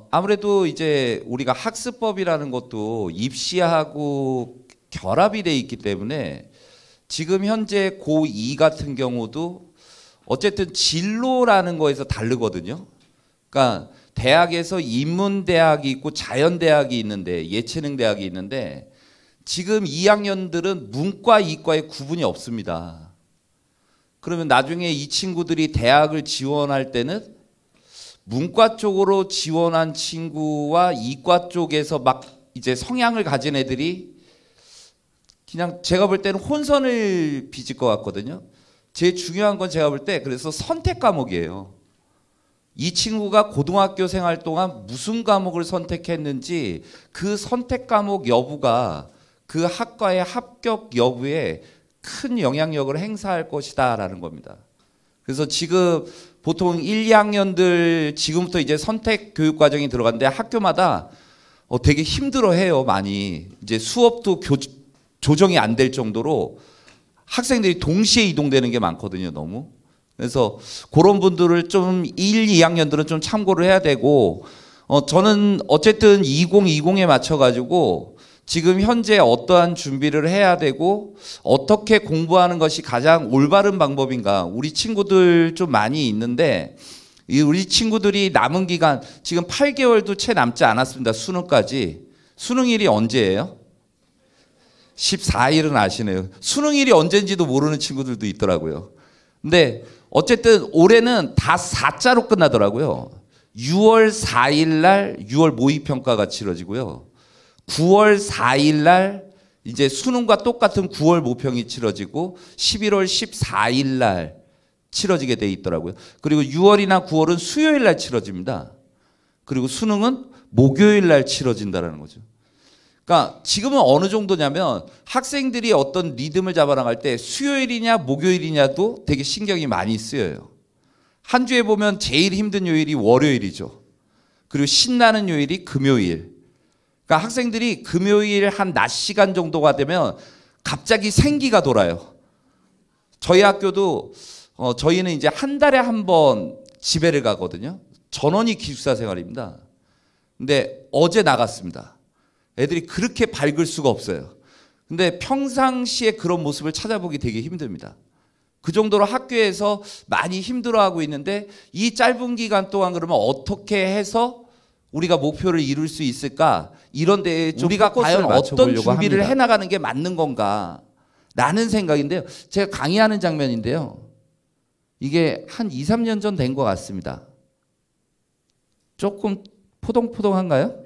아무래도 이제 우리가 학습법이라는 것도 입시하고 결합이 돼 있기 때문에 지금 현재 고2 같은 경우도 어쨌든 진로라는 거에서 다르거든요. 그러니까 대학에서 인문대학이 있고 자연대학이 있는데 예체능대학이 있는데 지금 2학년들은 문과, 이과의 구분이 없습니다. 그러면 나중에 이 친구들이 대학을 지원할 때는 문과 쪽으로 지원한 친구와 이과 쪽에서 막 이제 성향을 가진 애들이 그냥 제가 볼 때는 혼선을 빚을 것 같거든요. 제일 중요한 건 제가 볼 때 그래서 선택 과목이에요. 이 친구가 고등학교 생활 동안 무슨 과목을 선택했는지 그 선택 과목 여부가 그 학과의 합격 여부에 큰 영향력을 행사할 것이다 라는 겁니다. 그래서 지금 보통 1, 2학년들 지금부터 이제 선택 교육 과정이 들어갔는데 학교마다 되게 힘들어해요. 많이 이제 수업도 조정이 안 될 정도로 학생들이 동시에 이동되는 게 많거든요. 너무. 그래서 그런 분들을 좀 1, 2학년들은 좀 참고를 해야 되고 저는 어쨌든 2020에 맞춰가지고 지금 현재 어떠한 준비를 해야 되고 어떻게 공부하는 것이 가장 올바른 방법인가 우리 친구들 좀 많이 있는데 우리 친구들이 남은 기간 지금 8개월도 채 남지 않았습니다. 수능까지. 수능일이 언제예요? 14일은 아시네요. 수능일이 언제인지도 모르는 친구들도 있더라고요. 근데 어쨌든 올해는 다 4자로 끝나더라고요. 6월 4일 날 6월 모의평가가 치러지고요. 9월 4일 날 이제 수능과 똑같은 9월 모평이 치러지고 11월 14일 날 치러지게 돼 있더라고요. 그리고 6월이나 9월은 수요일 날 치러집니다. 그리고 수능은 목요일 날 치러진다는 거죠. 그러니까 지금은 어느 정도냐면 학생들이 어떤 리듬을 잡아나갈 때 수요일이냐 목요일이냐도 되게 신경이 많이 쓰여요. 한 주에 보면 제일 힘든 요일이 월요일이죠. 그리고 신나는 요일이 금요일. 그러니까 학생들이 금요일 한 낮 시간 정도가 되면 갑자기 생기가 돌아요. 저희 학교도 저희는 이제 한 달에 한 번 집회를 가거든요. 전원이 기숙사 생활입니다. 근데 어제 나갔습니다. 애들이 그렇게 밝을 수가 없어요. 근데 평상시에 그런 모습을 찾아보기 되게 힘듭니다. 그 정도로 학교에서 많이 힘들어하고 있는데 이 짧은 기간 동안 그러면 어떻게 해서 우리가 목표를 이룰 수 있을까? 이런 데에 좀 우리가 과연 어떤 준비를 해나가는 게 맞는 건가? 라는 생각인데요. 제가 강의하는 장면인데요. 이게 한 2, 3년 전 된 것 같습니다. 조금 포동포동한가요?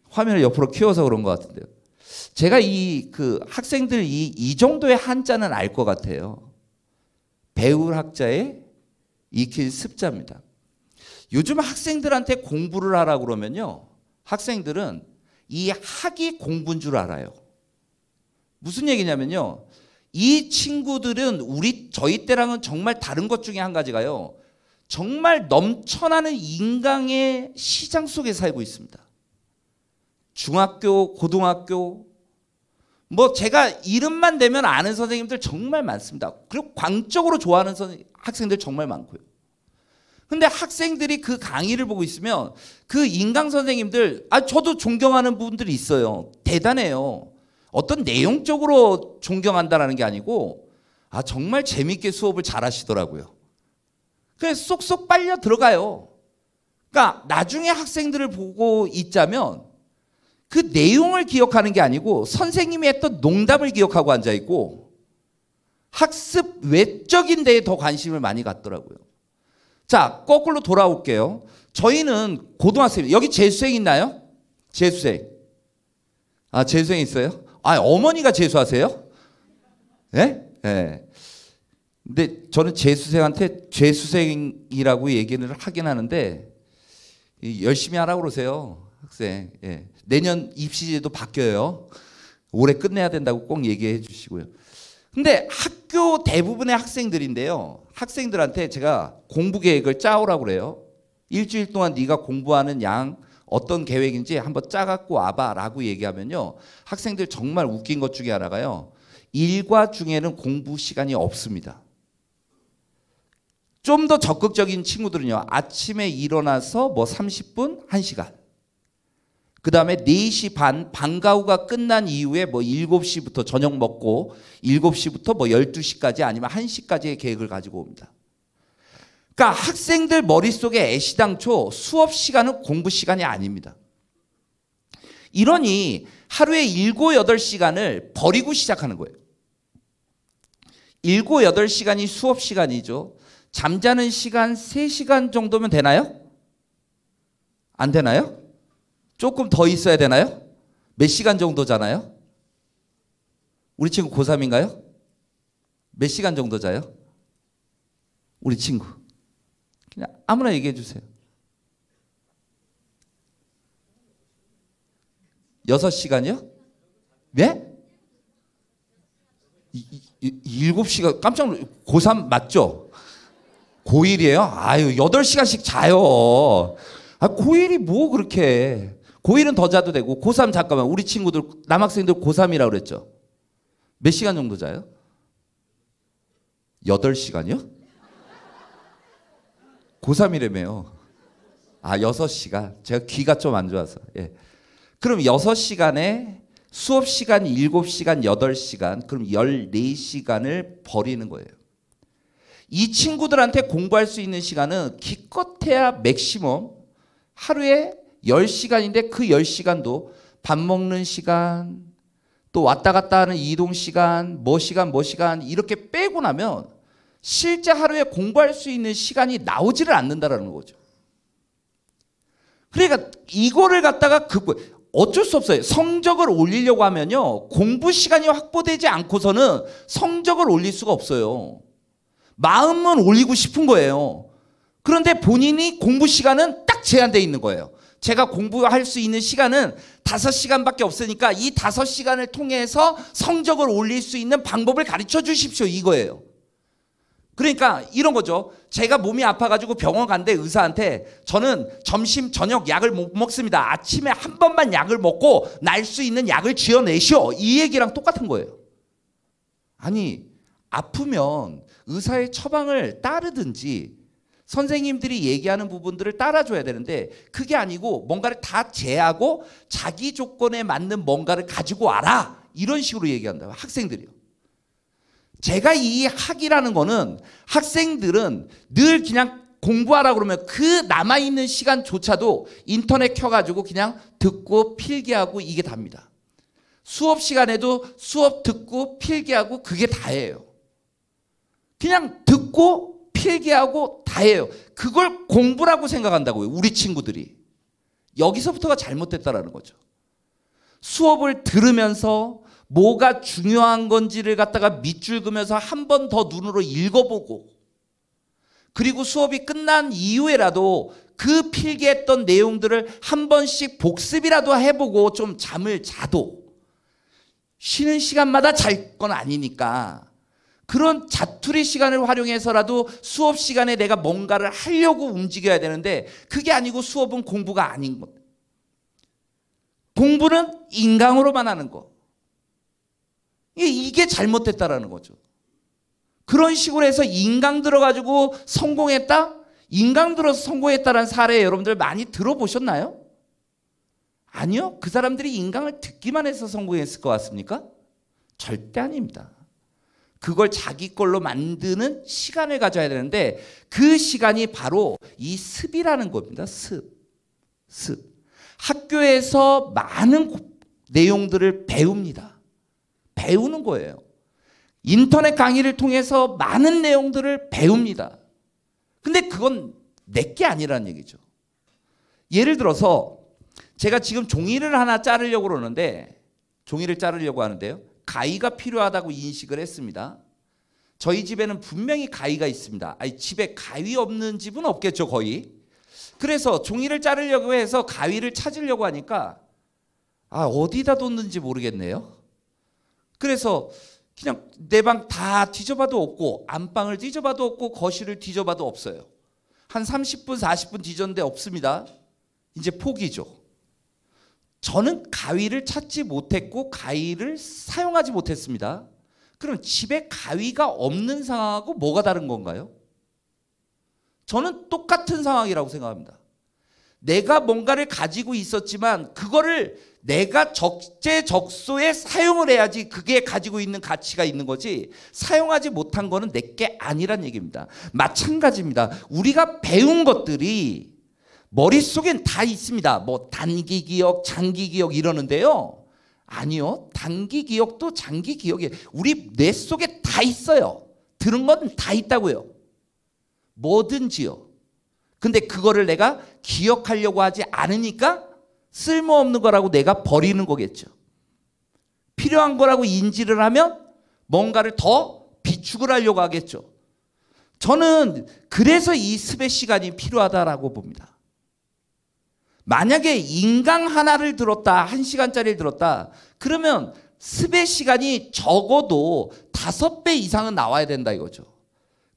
화면을 옆으로 키워서 그런 것 같은데요. 제가 그 학생들 이 정도의 한자는 알 것 같아요. 배울 학자에 익힐 습자입니다. 요즘 학생들한테 공부를 하라고 그러면요. 학생들은 이 학이 공부인 줄 알아요. 무슨 얘기냐면요. 이 친구들은 저희 때랑은 정말 다른 것 중에 한 가지가요. 정말 넘쳐나는 인강의 시장 속에 살고 있습니다. 중학교, 고등학교, 뭐 제가 이름만 대면 아는 선생님들 정말 많습니다. 그리고 광적으로 좋아하는 학생들 정말 많고요. 근데 학생들이 그 강의를 보고 있으면 그 인강 선생님들, 저도 존경하는 분들이 있어요. 대단해요. 어떤 내용적으로 존경한다는 게 아니고, 정말 재밌게 수업을 잘 하시더라고요. 그래서 쏙쏙 빨려 들어가요. 그러니까 나중에 학생들을 보고 있자면 그 내용을 기억하는 게 아니고 선생님이 했던 농담을 기억하고 앉아있고 학습 외적인 데에 더 관심을 많이 갖더라고요. 자, 거꾸로 돌아올게요. 저희는 고등학생, 여기 재수생 있나요? 재수생. 재수생 있어요? 어머니가 재수하세요? 네? 네. 근데 저는 재수생한테 재수생이라고 얘기를 하긴 하는데 열심히 하라고 그러세요. 학생. 예. 내년 입시제도 바뀌어요. 올해 끝내야 된다고 꼭 얘기해 주시고요. 근데 학교 대부분의 학생들인데요. 학생들한테 제가 공부 계획을 짜오라고 그래요. 일주일 동안 네가 공부하는 양 어떤 계획인지 한번 짜갖고 와봐 라고 얘기하면요. 학생들 정말 웃긴 것 중에 하나가요. 일과 중에는 공부 시간이 없습니다. 좀 더 적극적인 친구들은요. 아침에 일어나서 뭐 30분, 1시간. 그 다음에 4시 반, 방과후가 끝난 이후에 뭐 7시부터 저녁 먹고 7시부터 뭐 12시까지 아니면 1시까지의 계획을 가지고 옵니다. 그러니까 학생들 머릿속에 애시당초 수업 시간은 공부 시간이 아닙니다. 이러니 하루에 7, 8시간을 버리고 시작하는 거예요. 7, 8시간이 수업 시간이죠. 잠자는 시간 3시간 정도면 되나요? 안 되나요? 조금 더 있어야 되나요? 몇 시간 정도 자나요? 우리 친구 고3인가요? 몇 시간 정도 자요? 우리 친구. 그냥 아무나 얘기해 주세요. 6시간이요? 네? 7시간 깜짝 놀랐어요. 고3 맞죠? 고1이에요? 아유 8시간씩 자요. 아, 고1이 뭐 그렇게. 고1은 더 자도 되고 고3 잠깐만 우리 친구들 남학생들 고3이라고 그랬죠? 몇 시간 정도 자요? 8시간이요? 고3이라며요. 아 6시간. 제가 귀가 좀 안 좋아서. 예. 그럼 6시간에 수업 시간 7시간, 8시간, 그럼 14시간을 버리는 거예요. 이 친구들한테 공부할 수 있는 시간은 기껏해야 맥시멈 하루에 10시간인데 그 10시간도 밥 먹는 시간, 또 왔다 갔다 하는 이동 시간, 뭐 시간 이렇게 빼고 나면 실제 하루에 공부할 수 있는 시간이 나오지를 않는다라는 거죠. 그러니까 이거를 갖다가 어쩔 수 없어요. 성적을 올리려고 하면요. 공부 시간이 확보되지 않고서는 성적을 올릴 수가 없어요. 마음은 올리고 싶은 거예요. 그런데 본인이 공부 시간은 딱 제한되어 있는 거예요. 제가 공부할 수 있는 시간은 5시간밖에 없으니까 이 5시간을 통해서 성적을 올릴 수 있는 방법을 가르쳐 주십시오. 이거예요. 그러니까 이런 거죠. 제가 몸이 아파가지고 병원 갔는데 의사한테 저는 점심 저녁 약을 못 먹습니다. 아침에 한 번만 약을 먹고 날 수 있는 약을 지어내시오. 이 얘기랑 똑같은 거예요. 아니 아프면 의사의 처방을 따르든지 선생님들이 얘기하는 부분들을 따라줘야 되는데 그게 아니고 뭔가를 다 제하고 자기 조건에 맞는 뭔가를 가지고 와라. 이런 식으로 얘기한다. 학생들이요. 제가 이 학이라는 거는 학생들은 늘 그냥 공부하라 그러면 그 남아있는 시간조차도 인터넷 켜가지고 그냥 듣고 필기하고 이게 답니다. 수업 시간에도 수업 듣고 필기하고 그게 다예요. 그냥 듣고 필기하고 다예요. 그걸 공부라고 생각한다고요. 우리 친구들이. 여기서부터가 잘못됐다라는 거죠. 수업을 들으면서 뭐가 중요한 건지를 갖다가 밑줄 그면서 한 번 더 눈으로 읽어보고 그리고 수업이 끝난 이후에라도 그 필기했던 내용들을 한 번씩 복습이라도 해보고 좀 잠을 자도 쉬는 시간마다 잘 건 아니니까 그런 자투리 시간을 활용해서라도 수업 시간에 내가 뭔가를 하려고 움직여야 되는데 그게 아니고 수업은 공부가 아닌 것. 공부는 인강으로만 하는 거. 이게 잘못됐다라는 거죠. 그런 식으로 해서 인강 들어가지고 성공했다? 인강 들어서 성공했다는 사례 여러분들 많이 들어보셨나요? 아니요. 그 사람들이 인강을 듣기만 해서 성공했을 것 같습니까? 절대 아닙니다. 그걸 자기 걸로 만드는 시간을 가져야 되는데 그 시간이 바로 이 습이라는 겁니다. 습. 학교에서 많은 내용들을 배웁니다. 배우는 거예요. 인터넷 강의를 통해서 많은 내용들을 배웁니다. 근데 그건 내게 아니라는 얘기죠. 예를 들어서 제가 지금 종이를 하나 자르려고 그러는데 종이를 자르려고 하는데요. 가위가 필요하다고 인식을 했습니다. 저희 집에는 분명히 가위가 있습니다. 아니, 집에 가위 없는 집은 없겠죠, 거의. 그래서 종이를 자르려고 해서 가위를 찾으려고 하니까 어디다 뒀는지 모르겠네요. 그래서 그냥 내 방 다 뒤져봐도 없고 안방을 뒤져봐도 없고 거실을 뒤져봐도 없어요. 한 30분 40분 뒤졌는데 없습니다. 이제 포기죠. 저는 가위를 찾지 못했고 가위를 사용하지 못했습니다. 그럼 집에 가위가 없는 상황하고 뭐가 다른 건가요? 저는 똑같은 상황이라고 생각합니다. 내가 뭔가를 가지고 있었지만 그거를 내가 적재적소에 사용을 해야지 그게 가지고 있는 가치가 있는 거지, 사용하지 못한 거는 내게 아니란 얘기입니다. 마찬가지입니다. 우리가 배운 것들이 머릿속엔 다 있습니다. 뭐 단기 기억, 장기 기억 이러는데요. 아니요. 단기 기억도 장기 기억이 우리 뇌 속에 다 있어요. 들은 건 다 있다고요. 뭐든지요. 근데 그거를 내가 기억하려고 하지 않으니까 쓸모없는 거라고 내가 버리는 거겠죠. 필요한 거라고 인지를 하면 뭔가를 더 비축을 하려고 하겠죠. 저는 그래서 이 습의 시간이 필요하다라고 봅니다. 만약에 인강 하나를 들었다, 1시간짜리를 들었다, 그러면 습의 시간이 적어도 5배 이상은 나와야 된다 이거죠.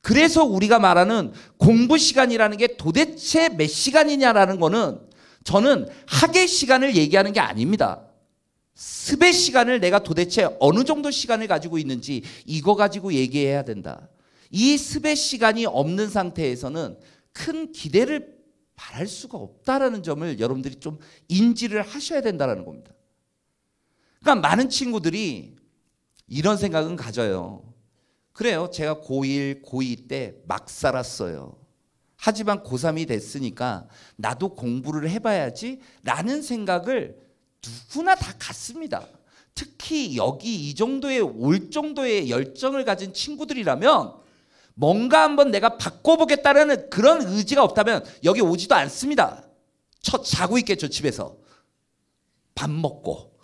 그래서 우리가 말하는 공부 시간이라는 게 도대체 몇 시간이냐라는 거는 저는 학예 시간을 얘기하는 게 아닙니다. 습의 시간을 내가 도대체 어느 정도 시간을 가지고 있는지 이거 가지고 얘기해야 된다. 이 습의 시간이 없는 상태에서는 큰 기대를 바랄 수가 없다라는 점을 여러분들이 좀 인지를 하셔야 된다는 겁니다. 그러니까 많은 친구들이 이런 생각은 가져요. 그래요. 제가 고1, 고2 때 막 살았어요. 하지만 고3이 됐으니까 나도 공부를 해봐야지 라는 생각을 누구나 다 갖습니다. 특히 여기 이 정도의 올 정도의 열정을 가진 친구들이라면 뭔가 한번 내가 바꿔보겠다는 그런 의지가 없다면 여기 오지도 않습니다. 자고 있겠죠, 집에서. 밥 먹고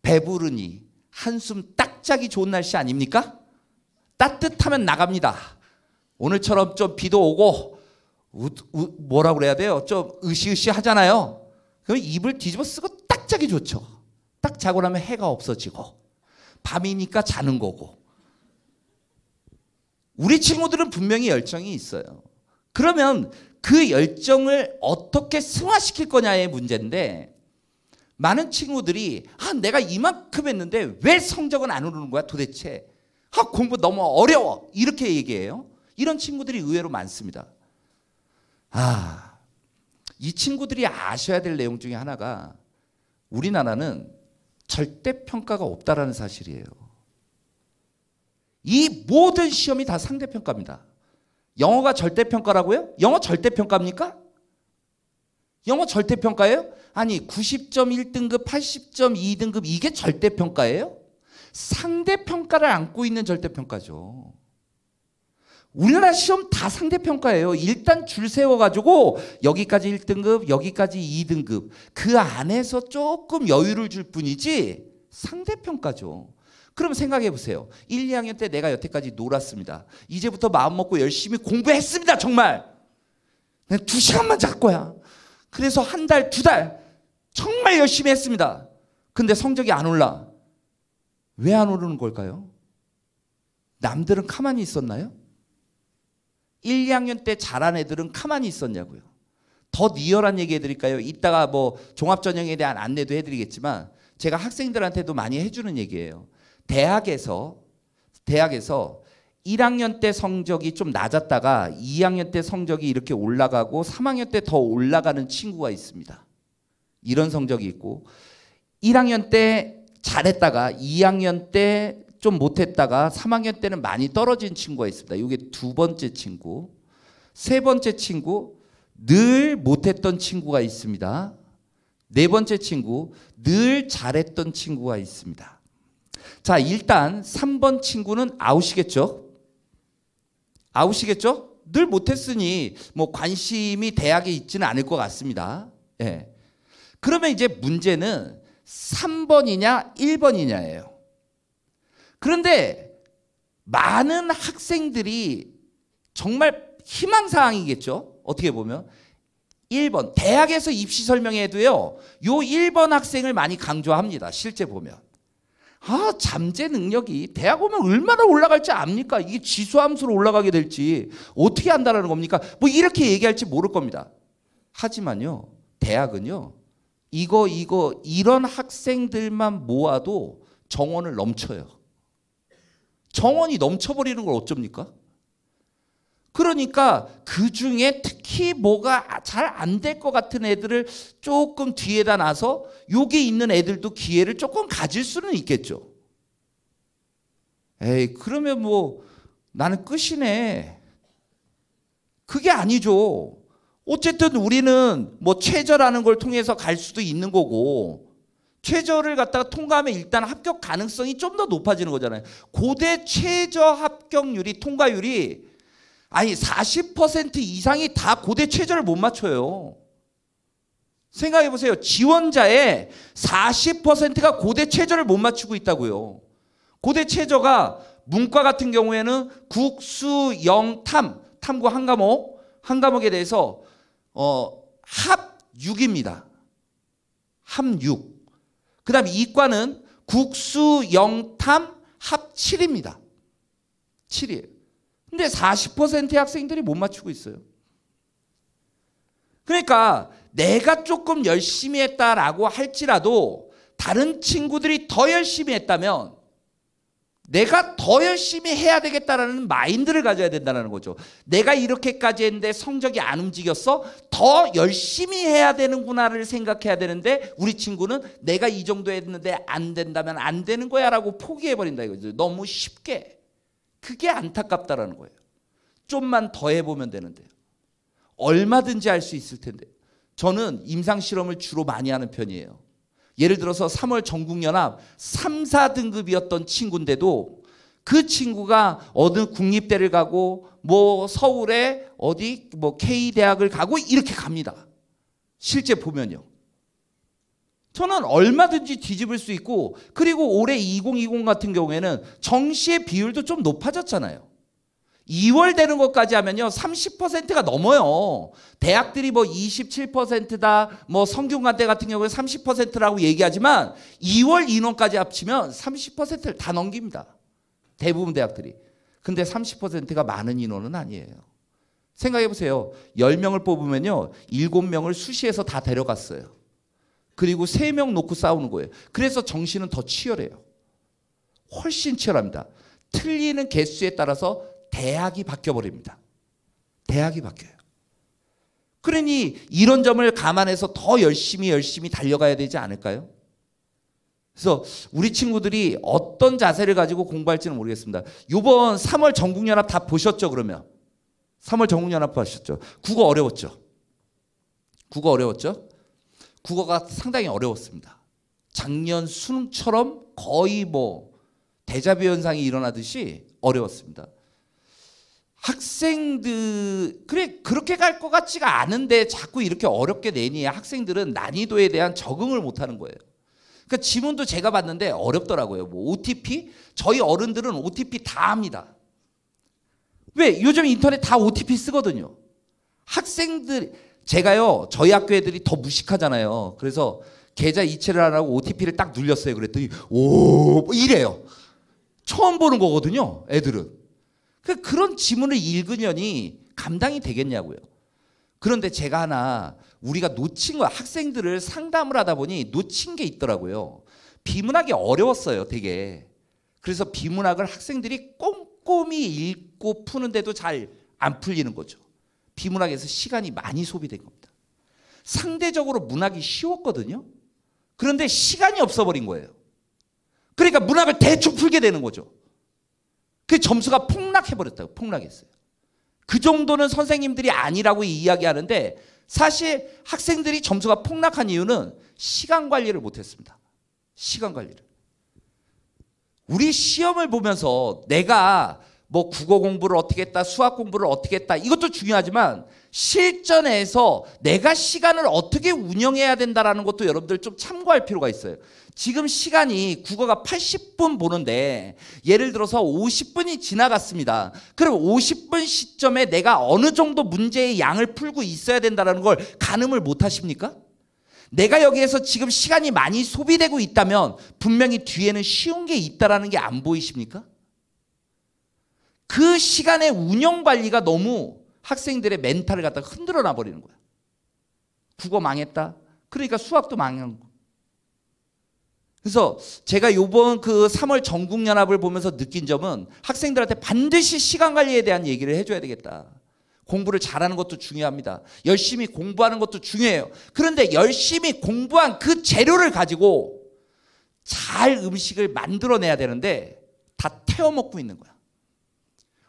배부르니 한숨 딱 자기 좋은 날씨 아닙니까? 따뜻하면 나갑니다. 오늘처럼 좀 비도 오고 뭐라고 그래야 돼요? 좀 으시으시 하잖아요. 그럼 이불 뒤집어 쓰고 딱 자기 좋죠. 딱 자고 나면 해가 없어지고 밤이니까 자는 거고. 우리 친구들은 분명히 열정이 있어요. 그러면 그 열정을 어떻게 승화시킬 거냐의 문제인데, 많은 친구들이 내가 이만큼 했는데 왜 성적은 안 오르는 거야 도대체? 공부 너무 어려워 이렇게 얘기해요. 이런 친구들이 의외로 많습니다. 이 친구들이 아셔야 될 내용 중에 하나가 우리나라는 절대평가가 없다라는 사실이에요. 이 모든 시험이 다 상대평가입니다. 영어가 절대평가라고요? 영어 절대평가입니까? 영어 절대평가예요? 아니 90점 1등급 80점 2등급 이게 절대평가예요? 상대평가를 안고 있는 절대평가죠. 우리나라 시험 다 상대평가예요. 일단 줄 세워가지고 여기까지 1등급 여기까지 2등급 그 안에서 조금 여유를 줄 뿐이지 상대평가죠. 그럼 생각해 보세요. 1, 2학년 때 내가 여태까지 놀았습니다. 이제부터 마음 먹고 열심히 공부했습니다. 정말. 그냥 2시간만 잘 거야. 그래서 한 달, 2달 정말 열심히 했습니다. 근데 성적이 안 올라. 왜 안 오르는 걸까요? 남들은 가만히 있었나요? 1, 2학년 때 잘한 애들은 가만히 있었냐고요. 더 리얼한 얘기 해드릴까요? 이따가 뭐 종합전형에 대한 안내도 해드리겠지만 제가 학생들한테도 많이 해주는 얘기예요. 대학에서 1학년 때 성적이 좀 낮았다가 2학년 때 성적이 이렇게 올라가고 3학년 때 더 올라가는 친구가 있습니다. 이런 성적이 있고 1학년 때 잘했다가 2학년 때 좀 못했다가 3학년 때는 많이 떨어진 친구가 있습니다. 이게 두 번째 친구. 세 번째 친구, 늘 못했던 친구가 있습니다. 네 번째 친구, 늘 잘했던 친구가 있습니다. 자, 일단 3번 친구는 아웃이겠죠? 아웃이겠죠? 늘 못했으니 뭐 관심이 대학에 있지는 않을 것 같습니다. 예. 그러면 이제 문제는 3번이냐 1번이냐예요. 그런데 많은 학생들이 정말 희망사항이겠죠? 어떻게 보면 1번 대학에서 입시 설명회에도요 요 1번 학생을 많이 강조합니다. 실제 보면 잠재 능력이 대학 오면 얼마나 올라갈지 압니까? 이게 지수함수로 올라가게 될지 어떻게 안다라는 겁니까? 뭐 이렇게 얘기할지 모를 겁니다. 하지만요 대학은요 이런 학생들만 모아도 정원을 넘쳐요. 정원이 넘쳐버리는 걸 어쩝니까? 그러니까 그 중에 특히 뭐가 잘 안 될 것 같은 애들을 조금 뒤에다 놔서 여기 있는 애들도 기회를 조금 가질 수는 있겠죠. 에이, 그러면 뭐 나는 끝이네. 그게 아니죠. 어쨌든 우리는 뭐 최저라는 걸 통해서 갈 수도 있는 거고, 최저를 갖다가 통과하면 일단 합격 가능성이 좀 더 높아지는 거잖아요. 고대 최저 합격률이, 통과율이 아니 40% 이상이 다 고대 최저를 못 맞춰요. 생각해 보세요. 지원자의 40%가 고대 최저를 못 맞추고 있다고요. 고대 최저가 문과 같은 경우에는 국, 수, 영, 탐구 한 과목에 대해서 합 6입니다. 합 6. 그 다음에 이과는 국수, 영탐, 합 7입니다. 7이에요. 근데 40%의 학생들이 못 맞추고 있어요. 그러니까 내가 조금 열심히 했다라고 할지라도 다른 친구들이 더 열심히 했다면 내가 더 열심히 해야 되겠다라는 마인드를 가져야 된다는 거죠. 내가 이렇게까지 했는데 성적이 안 움직였어? 더 열심히 해야 되는구나를 생각해야 되는데 우리 친구는 내가 이 정도 했는데 안 된다면 안 되는 거야 라고 포기해버린다 이거죠. 너무 쉽게. 그게 안타깝다라는 거예요. 좀만 더 해보면 되는데요. 얼마든지 할 수 있을 텐데. 저는 임상실험을 주로 많이 하는 편이에요. 예를 들어서 3월 전국연합 3, 4등급이었던 친구인데도 그 친구가 어느 국립대를 가고 뭐 서울에 어디 뭐 K대학을 가고 이렇게 갑니다. 실제 보면요. 저는 얼마든지 뒤집을 수 있고, 그리고 올해 2020 같은 경우에는 정시의 비율도 좀 높아졌잖아요. 2월 되는 것까지 하면요 30%가 넘어요. 대학들이 뭐 27%다 뭐 성균관대 같은 경우에 30%라고 얘기하지만 2월 인원까지 합치면 30%를 다 넘깁니다. 대부분 대학들이. 근데 30%가 많은 인원은 아니에요. 생각해 보세요. 10명을 뽑으면요 7명을 수시에서 다 데려갔어요. 그리고 3명 놓고 싸우는 거예요. 그래서 정시는 더 치열해요. 훨씬 치열합니다. 틀리는 개수에 따라서 대학이 바뀌어버립니다. 대학이 바뀌어요. 그러니 이런 점을 감안해서 더 열심히 달려가야 되지 않을까요? 그래서 우리 친구들이 어떤 자세를 가지고 공부할지는 모르겠습니다. 이번 3월 전국연합 다 보셨죠 그러면? 3월 전국연합 보셨죠? 국어 어려웠죠? 국어 어려웠죠? 국어가 상당히 어려웠습니다. 작년 수능처럼 거의 뭐 데자뷰 현상이 일어나듯이 어려웠습니다. 학생들 그래 그렇게 갈 것 같지가 않은데 자꾸 이렇게 어렵게 내니 학생들은 난이도에 대한 적응을 못하는 거예요. 그러니까 지문도 제가 봤는데 어렵더라고요. 뭐 OTP 저희 어른들은 OTP 다 합니다. 왜? 요즘 인터넷 다 OTP 쓰거든요. 학생들 제가요 저희 학교 애들이 더 무식하잖아요. 그래서 계좌 이체를 하라고 OTP를 딱 눌렸어요. 그랬더니 오 이래요. 처음 보는 거거든요. 애들은. 그런 지문을 읽으려니 감당이 되겠냐고요. 그런데 제가 하나 우리가 놓친 거 학생들을 상담을 하다 보니 놓친 게 있더라고요. 비문학이 어려웠어요 되게. 그래서 비문학을 학생들이 꼼꼼히 읽고 푸는데도 잘 안 풀리는 거죠. 비문학에서 시간이 많이 소비된 겁니다. 상대적으로 문학이 쉬웠거든요. 그런데 시간이 없어버린 거예요. 그러니까 문학을 대충 풀게 되는 거죠. 그 점수가 폭락해버렸다고. 폭락했어요. 그 정도는 선생님들이 아니라고 이야기하는데 사실 학생들이 점수가 폭락한 이유는 시간 관리를 못했습니다. 시간 관리를. 우리 시험을 보면서 내가 뭐 국어 공부를 어떻게 했다, 수학 공부를 어떻게 했다 이것도 중요하지만 실전에서 내가 시간을 어떻게 운영해야 된다는 것도 여러분들 좀 참고할 필요가 있어요. 지금 시간이 국어가 80분 보는데 예를 들어서 50분이 지나갔습니다. 그럼 50분 시점에 내가 어느 정도 문제의 양을 풀고 있어야 된다는 걸 가늠을 못 하십니까? 내가 여기에서 지금 시간이 많이 소비되고 있다면 분명히 뒤에는 쉬운 게 있다는 게 안 보이십니까? 그 시간의 운영 관리가 너무 학생들의 멘탈을 갖다가 흔들어 놔버리는 거야. 국어 망했다. 그러니까 수학도 망한 거. 그래서 제가 이번 그 3월 전국연합을 보면서 느낀 점은 학생들한테 반드시 시간 관리에 대한 얘기를 해줘야 되겠다. 공부를 잘하는 것도 중요합니다. 열심히 공부하는 것도 중요해요. 그런데 열심히 공부한 그 재료를 가지고 잘 음식을 만들어내야 되는데 다 태워 먹고 있는 거야.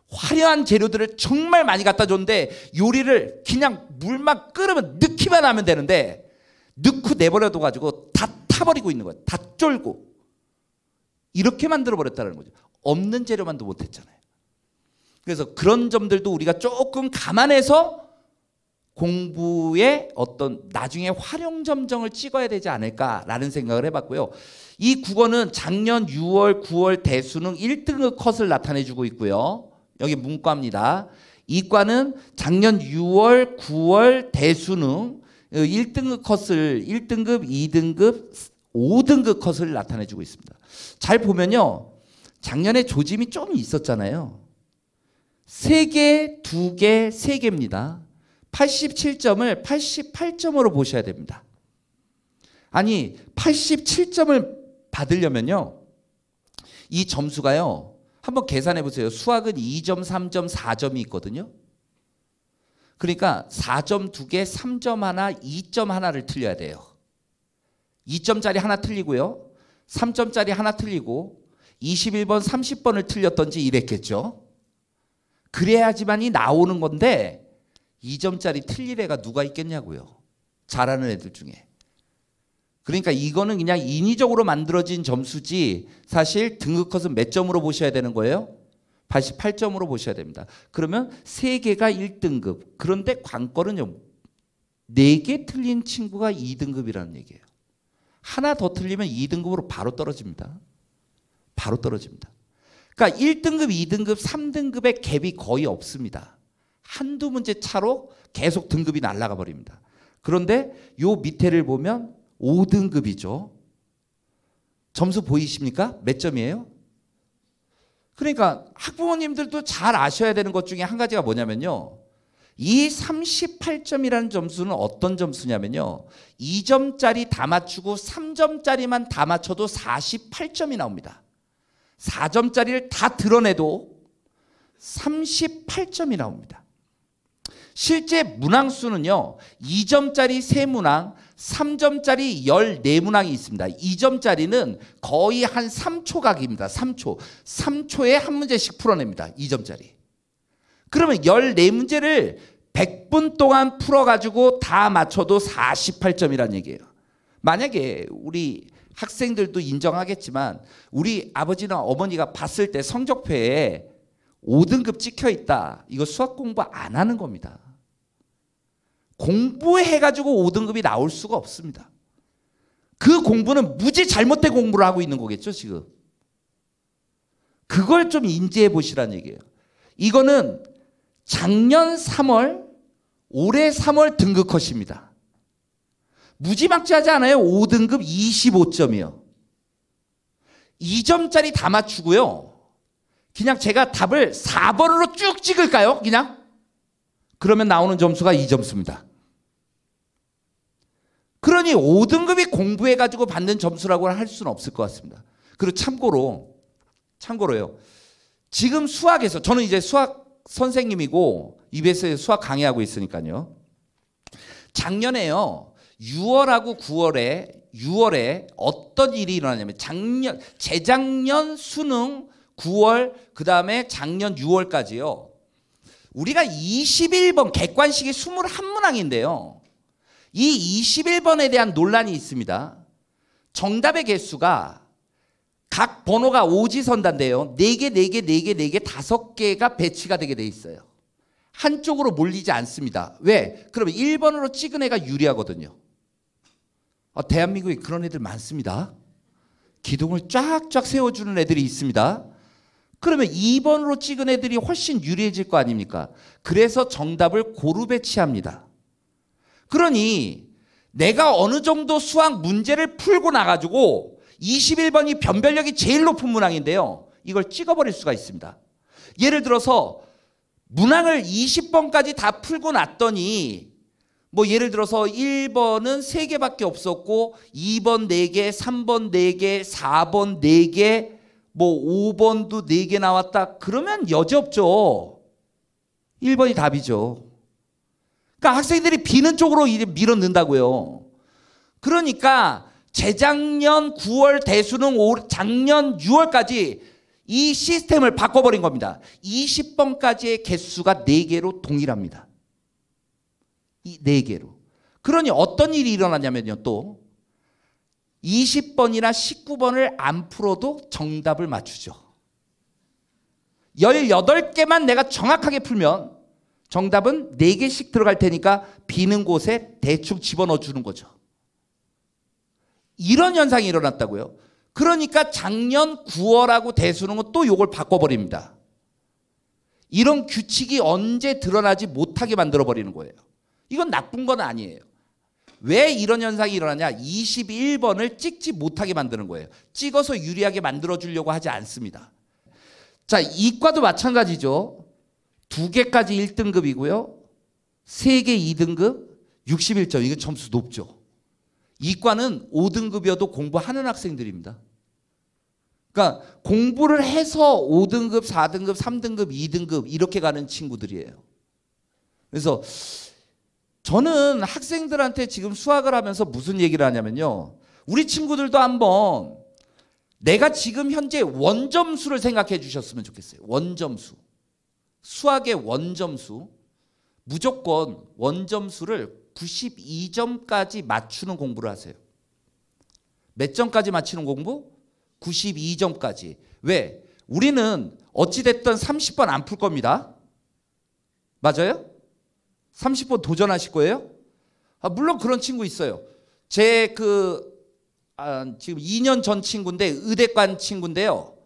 화려한 재료들을 정말 많이 갖다 줬는데 요리를 그냥 물만 끓으면 넣기만 하면 되는데 넣고 내버려둬 가지고 다 타버리고 있는 거야. 다 쫄고. 이렇게 만들어버렸다는 거죠. 없는 재료만도 못했잖아요. 그래서 그런 점들도 우리가 조금 감안해서 공부에 어떤 나중에 활용점정을 찍어야 되지 않을까라는 생각을 해봤고요. 이 국어는 작년 6월, 9월 대수능 1등급 컷을 나타내주고 있고요. 여기 문과입니다. 이과는 작년 6월, 9월 대수능 1등급 컷을 1등급, 2등급, 5등급 컷을 나타내주고 있습니다. 잘 보면요. 작년에 조짐이 좀 있었잖아요. 3개, 2개, 3개입니다. 87점을 88점으로 보셔야 됩니다. 아니 87점을 받으려면요. 이 점수가요. 한번 계산해 보세요. 수학은 2점, 3점, 4점이 있거든요. 그러니까 4점 2개, 3점 하나, 2점 하나를 틀려야 돼요. 2점짜리 하나 틀리고요. 3점짜리 하나 틀리고 21번, 30번을 틀렸던지 이랬겠죠. 그래야지만이 나오는 건데 2점짜리 틀릴 애가 누가 있겠냐고요. 잘하는 애들 중에. 그러니까 이거는 그냥 인위적으로 만들어진 점수지 사실 등급 컷은 몇 점으로 보셔야 되는 거예요? 88점으로 보셔야 됩니다. 그러면 3개가 1등급. 그런데 관건은요. 4개 틀린 친구가 2등급이라는 얘기예요. 하나 더 틀리면 2등급으로 바로 떨어집니다. 바로 떨어집니다. 그러니까 1등급, 2등급, 3등급의 갭이 거의 없습니다. 한두 문제 차로 계속 등급이 날아가 버립니다. 그런데 요 밑에를 보면 5등급이죠. 점수 보이십니까? 몇 점이에요? 그러니까 학부모님들도 잘 아셔야 되는 것 중에 한 가지가 뭐냐면요. 이 38점이라는 점수는 어떤 점수냐면요. 2점짜리 다 맞추고 3점짜리만 다 맞춰도 48점이 나옵니다. 4점짜리를 다 드러내도 38점이 나옵니다. 실제 문항수는요. 2점짜리 3문항, 3점짜리 14문항이 있습니다. 2점짜리는 거의 한 3초 각입니다. 3초. 3초에 한 문제씩 풀어냅니다. 2점짜리. 그러면 14문제를 100분 동안 풀어가지고 다 맞춰도 48점이란 얘기예요. 만약에 우리 학생들도 인정하겠지만 우리 아버지나 어머니가 봤을 때 성적표에 5등급 찍혀 있다. 이거 수학 공부 안 하는 겁니다. 공부해가지고 5등급이 나올 수가 없습니다. 그 공부는 무지 잘못된 공부를 하고 있는 거겠죠, 지금. 그걸 좀 인지해 보시라는 얘기예요. 이거는 작년 3월, 올해 3월 등급 컷입니다. 무지막지하지 않아요? 5등급 25점이요. 2점짜리 다 맞추고요. 그냥 제가 답을 4번으로 쭉 찍을까요? 그냥? 그러면 나오는 점수가 2점수입니다. 그러니 5등급이 공부해가지고 받는 점수라고 할 수는 없을 것 같습니다. 그리고 참고로요. 지금 수학에서 저는 이제 수학 선생님이고 EBS에서 수학 강의하고 있으니까요. 작년에요. 6월하고 6월에 어떤 일이 일어나냐면 재작년 수능 9월 그다음에 작년 6월까지요. 우리가 21번 객관식이 21문항인데요. 이 21번에 대한 논란이 있습니다. 정답의 개수가 각 번호가 오지선다인데요. 4개, 4개, 4개, 4개, 5개가 배치가 되게 돼 있어요. 한쪽으로 몰리지 않습니다. 왜? 그러면 1번으로 찍은 애가 유리하거든요. 대한민국에 그런 애들 많습니다. 기둥을 쫙쫙 세워주는 애들이 있습니다. 그러면 2번으로 찍은 애들이 훨씬 유리해질 거 아닙니까? 그래서 정답을 고루 배치합니다. 그러니 내가 어느 정도 수학 문제를 풀고 나가지고 21번이 변별력이 제일 높은 문항인데요. 이걸 찍어버릴 수가 있습니다. 예를 들어서 문항을 20번까지 다 풀고 났더니 뭐 예를 들어서 1번은 3개밖에 없었고 2번 4개, 3번 4개, 4번 4개, 뭐 5번도 4개 나왔다. 그러면 여지없죠. 1번이 답이죠. 그러니까 학생들이 비는 쪽으로 이제 밀어넣는다고요. 그러니까 재작년 9월 대수능 작년 6월까지 이 시스템을 바꿔버린 겁니다. 20번까지의 개수가 4개로 동일합니다. 이 4개로. 그러니 어떤 일이 일어나냐면요. 또 20번이나 19번을 안 풀어도 정답을 맞추죠. 18개만 내가 정확하게 풀면 정답은 4개씩 들어갈 테니까 비는 곳에 대충 집어넣어 주는 거죠. 이런 현상이 일어났다고요. 그러니까 작년 9월하고 대수능은 또 이걸 바꿔버립니다. 이런 규칙이 언제 드러나지 못하게 만들어버리는 거예요. 이건 나쁜 건 아니에요. 왜 이런 현상이 일어나냐? 21번을 찍지 못하게 만드는 거예요. 찍어서 유리하게 만들어주려고 하지 않습니다. 자, 이과도 마찬가지죠. 2개까지 1등급이고요. 3개 2등급 61점. 이건 점수 높죠. 이과는 5등급이어도 공부하는 학생들입니다. 그러니까 공부를 해서 5등급, 4등급, 3등급, 2등급 이렇게 가는 친구들이에요. 그래서 저는 학생들한테 지금 수학을 하면서 무슨 얘기를 하냐면요. 우리 친구들도 한번 내가 지금 현재 원점수를 생각해 주셨으면 좋겠어요. 원점수. 수학의 원점수. 무조건 원점수를 92점까지 맞추는 공부를 하세요. 몇 점까지 맞추는 공부? 92점까지. 왜? 우리는 어찌됐든 30번 안 풀 겁니다. 맞아요? 30번 도전하실 거예요? 물론 그런 친구 있어요. 제 지금 2년 전 친구인데 의대관 친구인데요.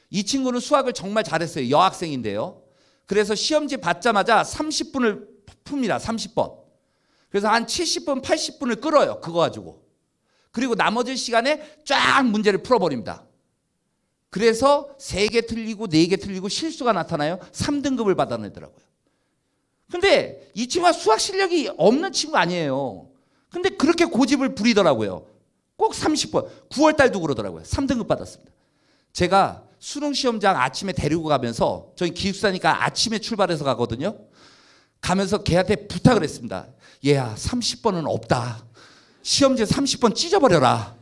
이 친구는 수학을 정말 잘했어요. 여학생인데요. 그래서 시험지 받자마자 30분을 풉니다. 30번. 그래서 한 70분, 80분을 끌어요. 그거 가지고. 그리고 나머지 시간에 쫙 문제를 풀어버립니다. 그래서 3개 틀리고 4개 틀리고 실수가 나타나요. 3등급을 받아내더라고요. 근데 이 친구가 수학 실력이 없는 친구 아니에요. 근데 그렇게 고집을 부리더라고요. 꼭 30번. 9월 달도 그러더라고요. 3등급 받았습니다. 제가 수능 시험장 아침에 데리고 가면서 저희 기숙사니까 아침에 출발해서 가거든요. 가면서 걔한테 부탁을 했습니다. 얘야 30번은 없다. 시험지에 30번 찢어버려라.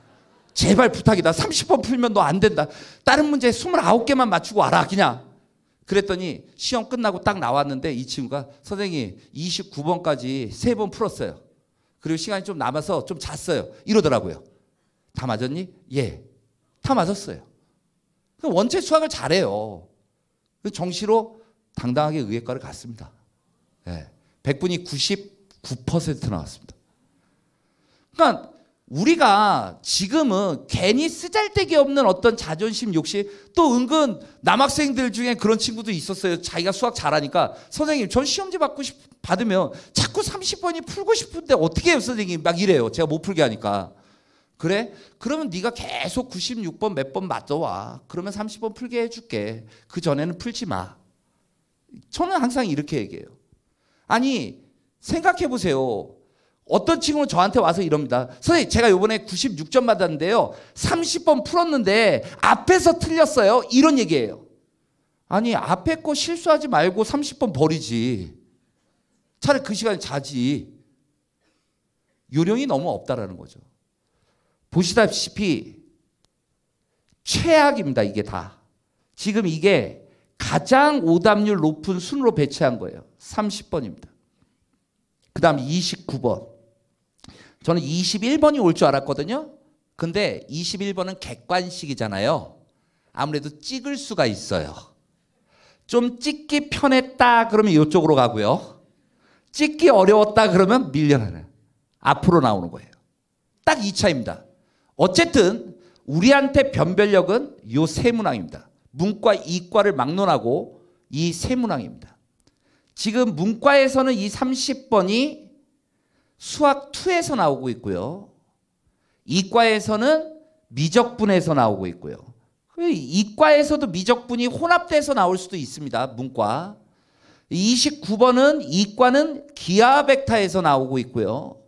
제발 부탁이다. 30번 풀면 너 안 된다. 다른 문제 29개만 맞추고 와라 그냥. 그랬더니 시험 끝나고 딱 나왔는데 이 친구가 선생님 29번까지 3번 풀었어요. 그리고 시간이 좀 남아서 좀 잤어요. 이러더라고요. 다 맞았니? 예. 다 맞았어요. 원체 수학을 잘해요. 정시로 당당하게 의예과를 갔습니다. 예. 100분이 99% 나왔습니다. 그러니까 우리가 지금은 괜히 쓰잘데기 없는 어떤 자존심 욕심, 또 은근 남학생들 중에 그런 친구도 있었어요. 자기가 수학 잘하니까 선생님 전 시험지 받으면 자꾸 30번이 풀고 싶은데 어떻게 해요 선생님 막 이래요. 제가 못 풀게 하니까. 그래? 그러면 네가 계속 96번 몇 번 맞춰와. 그러면 30번 풀게 해줄게. 그 전에는 풀지 마. 저는 항상 이렇게 얘기해요. 아니 생각해 보세요. 어떤 친구는 저한테 와서 이럽니다. 선생님 제가 이번에 96점 받았는데요. 30번 풀었는데 앞에서 틀렸어요. 이런 얘기예요. 아니 앞에 거 실수하지 말고 30번 버리지. 차라리 그 시간에 자지. 요령이 너무 없다라는 거죠. 보시다시피 최악입니다. 이게 다. 지금 이게 가장 오답률 높은 순으로 배치한 거예요. 30번입니다. 그 다음 29번. 저는 21번이 올 줄 알았거든요. 근데 21번은 객관식이잖아요. 아무래도 찍을 수가 있어요. 좀 찍기 편했다 그러면 이쪽으로 가고요. 찍기 어려웠다 그러면 밀려나는 앞으로 나오는 거예요. 딱 이 차이입니다. 어쨌든 우리한테 변별력은 이 세 문항입니다. 문과, 이과를 막론하고 이 세 문항입니다. 지금 문과에서는 이 30번이 수학 2에서 나오고 있고요. 이과에서는 미적분에서 나오고 있고요. 이과에서도 미적분이 혼합돼서 나올 수도 있습니다. 문과. 29번은 이과는 기하 벡터에서 나오고 있고요.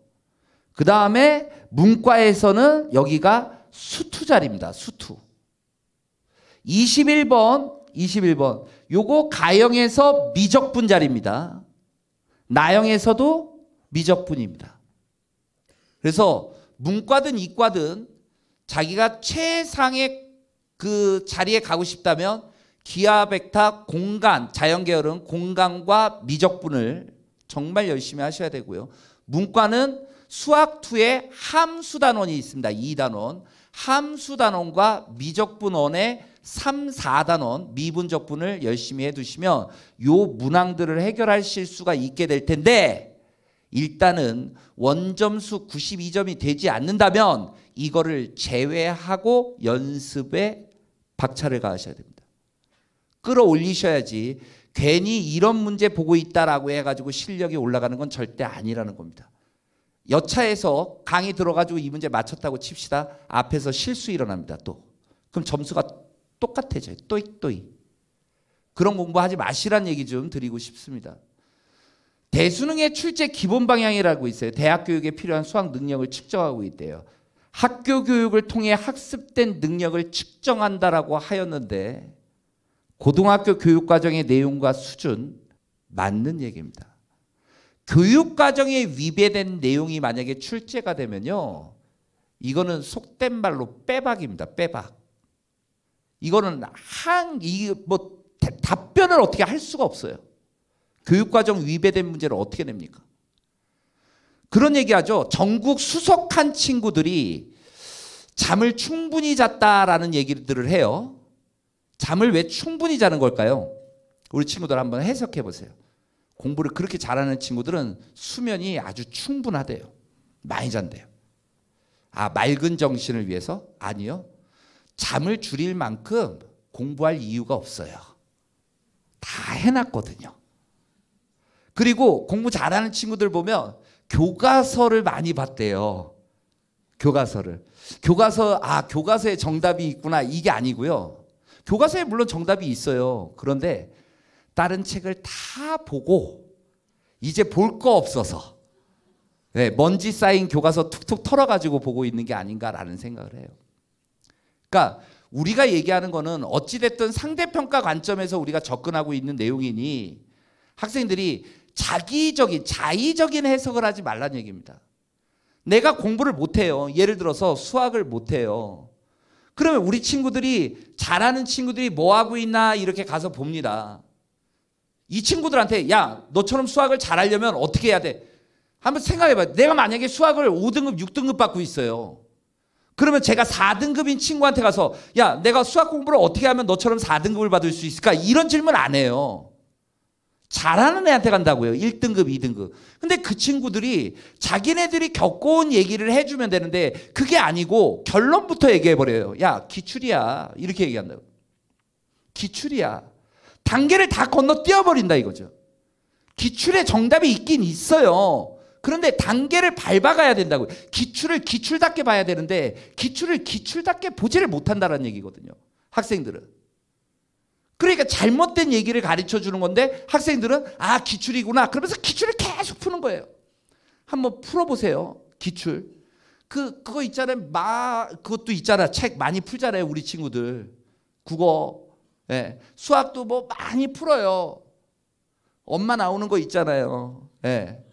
그 다음에 문과에서는 여기가 수투 자리입니다. 수투. 21번 21번. 요거 가형에서 미적분 자리입니다. 나형에서도 미적분입니다. 그래서 문과든 이과든 자기가 최상의 그 자리에 가고 싶다면 기하, 벡터, 공간, 자연계열은 공간과 미적분을 정말 열심히 하셔야 되고요. 문과는 수학 2에 함수단원이 있습니다. 2단원. 함수단원과 미적분원의 3, 4단원 미분적분을 열심히 해두시면 요 문항들을 해결하실 수가 있게 될 텐데, 일단은 원점수 92점이 되지 않는다면 이거를 제외하고 연습에 박차를 가하셔야 됩니다. 끌어올리셔야지 괜히 이런 문제 보고 있다라고 해가지고 실력이 올라가는 건 절대 아니라는 겁니다. 여차에서 강의 들어가지고 이 문제 맞췄다고 칩시다. 앞에서 실수 일어납니다. 또 그럼 점수가 똑같아져요. 또이. 그런 공부하지 마시란 얘기 좀 드리고 싶습니다. 대수능의 출제 기본 방향이라고 있어요. 대학 교육에 필요한 수학 능력을 측정하고 있대요. 학교 교육을 통해 학습된 능력을 측정한다라고 하였는데 고등학교 교육과정의 내용과 수준 맞는 얘기입니다. 교육과정에 위배된 내용이 만약에 출제가 되면요, 이거는 속된 말로 빼박입니다. 빼박. 이거는 답변을 어떻게 할 수가 없어요. 교육과정 위배된 문제를 어떻게 냅니까? 그런 얘기하죠. 전국 수석한 친구들이 잠을 충분히 잤다라는 얘기들을 해요. 잠을 왜 충분히 자는 걸까요? 우리 친구들 한번 해석해 보세요. 공부를 그렇게 잘하는 친구들은 수면이 아주 충분하대요. 많이 잔대요. 아, 맑은 정신을 위해서? 아니요. 잠을 줄일 만큼 공부할 이유가 없어요. 다 해놨거든요. 그리고 공부 잘하는 친구들 보면 교과서를 많이 봤대요. 교과서를. 교과서에 정답이 있구나, 이게 아니고요. 교과서에 물론 정답이 있어요. 그런데 다른 책을 다 보고 이제 볼 거 없어서 먼지 쌓인 교과서 툭툭 털어가지고 보고 있는 게 아닌가라는 생각을 해요. 그러니까 우리가 얘기하는 거는 어찌됐든 상대평가 관점에서 우리가 접근하고 있는 내용이니 학생들이 자의적인 해석을 하지 말라는 얘기입니다. 내가 공부를 못해요. 예를 들어서 수학을 못해요. 그러면 우리 친구들이, 잘하는 친구들이 뭐 하고 있나 이렇게 가서 봅니다. 이 친구들한테 야, 너처럼 수학을 잘하려면 어떻게 해야 돼? 한번 생각해봐요. 내가 만약에 수학을 5등급, 6등급 받고 있어요. 그러면 제가 4등급인 친구한테 가서 야, 내가 수학 공부를 어떻게 하면 너처럼 4등급을 받을 수 있을까? 이런 질문 안 해요. 잘하는 애한테 간다고요. 1등급, 2등급. 근데 그 친구들이 자기네들이 겪어온 얘기를 해주면 되는데 그게 아니고 결론부터 얘기해버려요. 야, 기출이야. 이렇게 얘기한다고. 기출이야. 단계를 다 건너뛰어버린다 이거죠. 기출에 정답이 있긴 있어요. 그런데 단계를 밟아가야 된다고요. 기출을 기출답게 봐야 되는데 기출을 기출답게 보지를 못한다는 얘기거든요. 학생들은. 그러니까 잘못된 얘기를 가르쳐 주는 건데 학생들은 아, 기출이구나 그러면서 기출을 계속 푸는 거예요. 한번 풀어보세요. 기출. 그거 있잖아요. 그것도 있잖아. 책 많이 풀잖아요. 우리 친구들. 국어. 예. 수학도 뭐 많이 풀어요. 엄마 나오는 거 있잖아요. 예.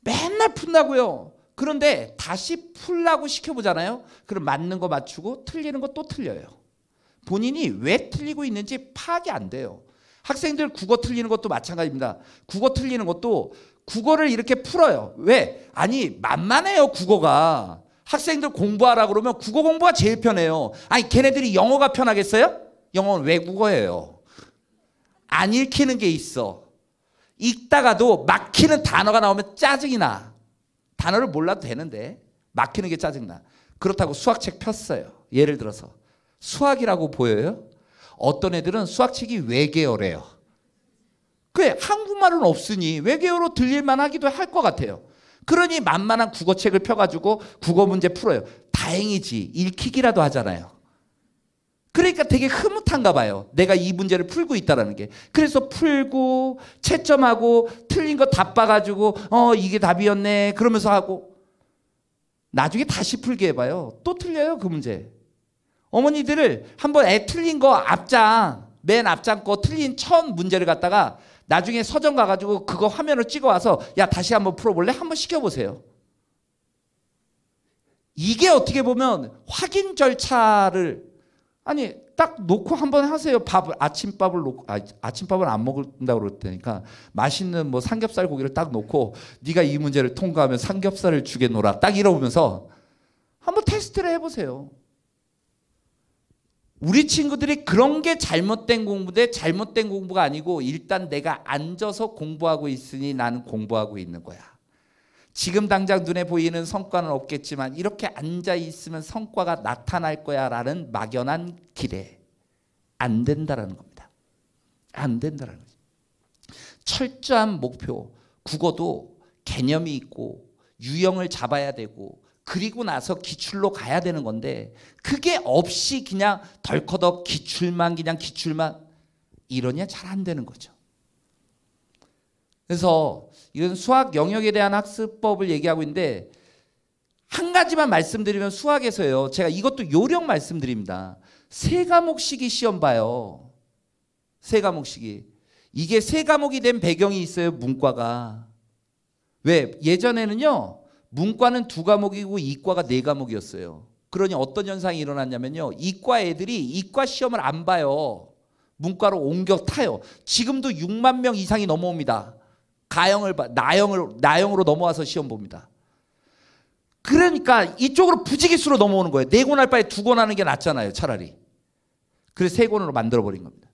맨날 푼다고요. 그런데 다시 풀라고 시켜보잖아요. 그럼 맞는 거 맞추고 틀리는 거 또 틀려요. 본인이 왜 틀리고 있는지 파악이 안 돼요. 학생들 국어 틀리는 것도 마찬가지입니다. 국어 틀리는 것도 국어를 이렇게 풀어요. 왜? 아니, 만만해요, 국어가. 학생들 공부하라 그러면 국어 공부가 제일 편해요. 아니, 걔네들이 영어가 편하겠어요? 영어는 외국어예요. 안 읽히는 게 있어. 읽다가도 막히는 단어가 나오면 짜증이 나. 단어를 몰라도 되는데 막히는 게 짜증나. 그렇다고 수학책 폈어요. 예를 들어서. 수학이라고 보여요? 어떤 애들은 수학책이 외계어래요. 그래, 한국말은 없으니 외계어로 들릴만 하기도 할 것 같아요. 그러니 만만한 국어책을 펴가지고 국어 문제 풀어요. 다행이지, 읽히기라도 하잖아요. 그러니까 되게 흐뭇한가 봐요. 내가 이 문제를 풀고 있다는 게. 그래서 풀고 채점하고 틀린 거 다 봐가지고 이게 답이었네 그러면서 하고 나중에 다시 풀게 해봐요. 또 틀려요, 그 문제. 어머니들을 한번 애 틀린 거 앞장 맨 앞장거 틀린 첫 문제를 갖다가 나중에 서점 가가지고 그거 화면을 찍어와서 야 다시 한번 풀어볼래? 한번 시켜보세요. 이게 어떻게 보면 확인 절차를 아니 딱 놓고 한번 하세요. 아침밥을 놓고 아침밥을 안 먹는다고 그랬다니까 맛있는 뭐 삼겹살 고기를 딱 놓고 네가 이 문제를 통과하면 삼겹살을 주겠노라 딱 이러면서 한번 테스트를 해보세요. 우리 친구들이 그런 게 잘못된 공부인데 잘못된 공부가 아니고 일단 내가 앉아서 공부하고 있으니 나는 공부하고 있는 거야. 지금 당장 눈에 보이는 성과는 없겠지만 이렇게 앉아 있으면 성과가 나타날 거야 라는 막연한 기대. 안 된다라는 겁니다. 안 된다라는 거죠. 철저한 목표, 국어도 개념이 있고 유형을 잡아야 되고 그리고 나서 기출로 가야 되는 건데 그게 없이 그냥 덜커덕 기출만 이러냐 잘 안 되는 거죠. 그래서 이건 수학 영역에 대한 학습법을 얘기하고 있는데 한 가지만 말씀드리면 수학에서요. 제가 이것도 요령 말씀드립니다. 3과목씩이 시험 봐요. 3과목씩이. 이게 3과목이 된 배경이 있어요. 문과가. 왜? 예전에는요. 문과는 2과목이고 이과가 4과목이었어요. 그러니 어떤 현상이 일어났냐면요. 이과 애들이 이과 시험을 안 봐요. 문과로 옮겨 타요. 지금도 6만 명 이상이 넘어옵니다. 나형으로 넘어와서 시험 봅니다. 그러니까 이쪽으로 부지기수로 넘어오는 거예요. 4권 할 바에 2권 하는 게 낫잖아요. 차라리. 그래서 3권으로 만들어버린 겁니다.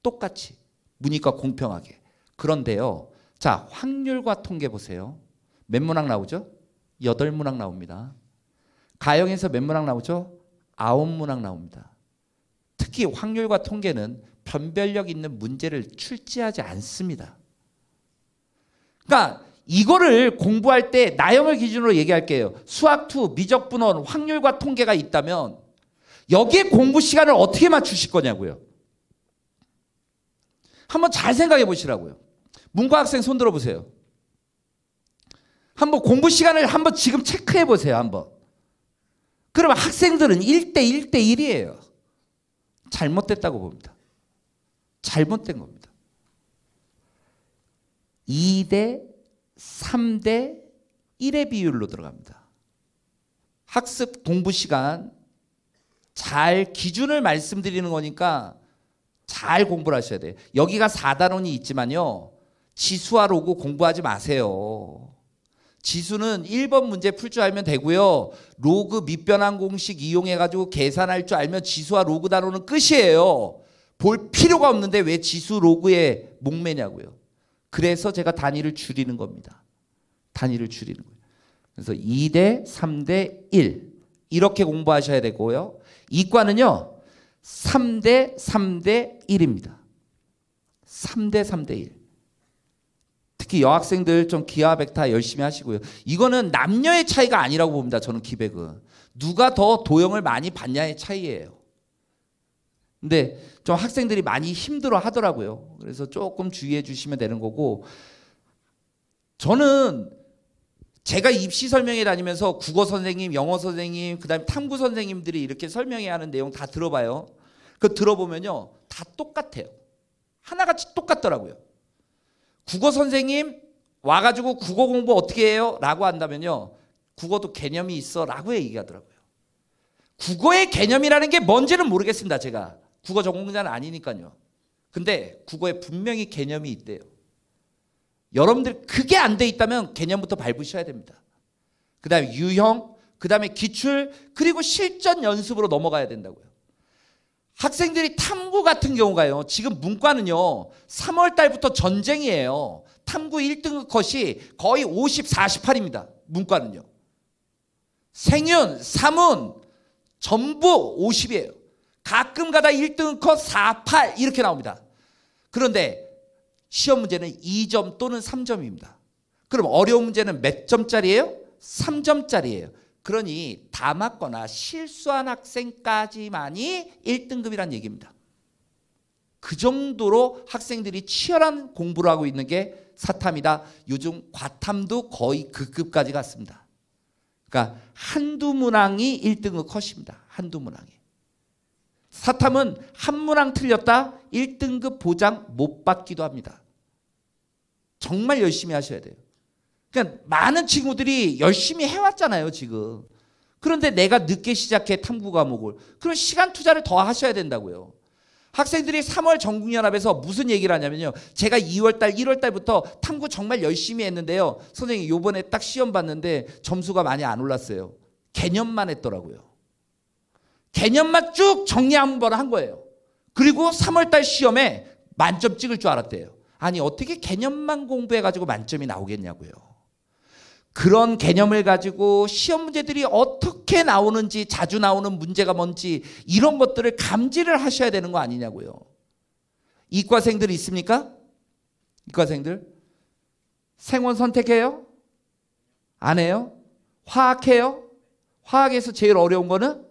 똑같이. 문이과 공평하게. 그런데요. 자, 확률과 통계 보세요. 몇 문항 나오죠? 8문항 나옵니다. 가형에서 몇 문항 나오죠? 9문항 나옵니다. 특히 확률과 통계는 변별력 있는 문제를 출제하지 않습니다. 그러니까 이거를 공부할 때 나형을 기준으로 얘기할게요. 수학2, 미적분원, 확률과 통계가 있다면 여기에 공부 시간을 어떻게 맞추실 거냐고요. 한번 잘 생각해 보시라고요. 문과 학생 손 들어보세요. 한번 공부 시간을 한번 지금 체크해 보세요. 한번. 그러면 학생들은 1대 1대 1이에요. 잘못됐다고 봅니다. 잘못된 겁니다. 2대 3대 1의 비율로 들어갑니다. 학습 공부 시간 잘 기준을 말씀드리는 거니까 잘 공부를 하셔야 돼요. 여기가 4단원이 있지만요. 지수와 로그 공부하지 마세요. 지수는 1번 문제 풀 줄 알면 되고요. 로그 밑변환 공식 이용해가지고 계산할 줄 알면 지수와 로그 단원은 끝이에요. 볼 필요가 없는데 왜 지수 로그에 목매냐고요. 그래서 제가 단위를 줄이는 겁니다. 단위를 줄이는 거예요. 그래서 2대 3대 1 이렇게 공부하셔야 되고요. 이과는요. 3대 3대 1입니다. 3대 3대 1. 특히 여학생들 좀 기하백타 열심히 하시고요. 이거는 남녀의 차이가 아니라고 봅니다. 저는 기백은. 누가 더 도형을 많이 받냐의 차이예요. 근데 좀 학생들이 많이 힘들어 하더라고요. 그래서 조금 주의해 주시면 되는 거고 저는 제가 입시 설명회 다니면서 국어 선생님, 영어 선생님, 그다음에 탐구 선생님들이 이렇게 설명회 하는 내용 다 들어봐요. 그거 들어보면요. 다 똑같아요. 하나같이 똑같더라고요. 국어 선생님 와가지고 국어 공부 어떻게 해요? 라고 한다면요. 국어도 개념이 있어 라고 얘기하더라고요. 국어의 개념이라는 게 뭔지는 모르겠습니다. 제가. 국어 전공자는 아니니까요. 근데 국어에 분명히 개념이 있대요. 여러분들 그게 안 돼 있다면 개념부터 밟으셔야 됩니다. 그 다음에 유형, 그 다음에 기출, 그리고 실전 연습으로 넘어가야 된다고요. 학생들이 탐구 같은 경우가요. 지금 문과는요. 3월 달부터 전쟁이에요. 탐구 1등급 컷이 거의 50, 48입니다. 문과는요. 생윤, 사문 전부 50이에요. 가끔 가다 1등급 컷 4, 8 이렇게 나옵니다. 그런데 시험 문제는 2점 또는 3점입니다. 그럼 어려운 문제는 몇 점짜리예요? 3점짜리예요. 그러니 다 맞거나 실수한 학생까지만이 1등급이란 얘기입니다. 그 정도로 학생들이 치열한 공부를 하고 있는 게 사탐이다. 요즘 과탐도 거의 그 급까지 갔습니다. 그러니까 한두 문항이 1등급 컷입니다. 한두 문항이. 사탐은 한 문항 틀렸다 1등급 보장 못 받기도 합니다. 정말 열심히 하셔야 돼요. 그러니까 많은 친구들이 열심히 해왔잖아요, 지금. 그런데 내가 늦게 시작해 탐구 과목을. 그럼 시간 투자를 더 하셔야 된다고요. 학생들이 3월 전국연합에서 무슨 얘기를 하냐면요. 제가 2월달, 1월달부터 탐구 정말 열심히 했는데요. 선생님 요번에 딱 시험 봤는데 점수가 많이 안 올랐어요. 개념만 했더라고요. 개념만 쭉 정리 한번 한 거예요. 그리고 3월달 시험에 만점 찍을 줄 알았대요. 아니 어떻게 개념만 공부해가지고 만점이 나오겠냐고요. 그런 개념을 가지고 시험 문제들이 어떻게 나오는지, 자주 나오는 문제가 뭔지 이런 것들을 감지를 하셔야 되는 거 아니냐고요. 이과생들 있습니까? 이과생들? 생원 선택해요? 안 해요? 화학해요? 화학에서 제일 어려운 거는?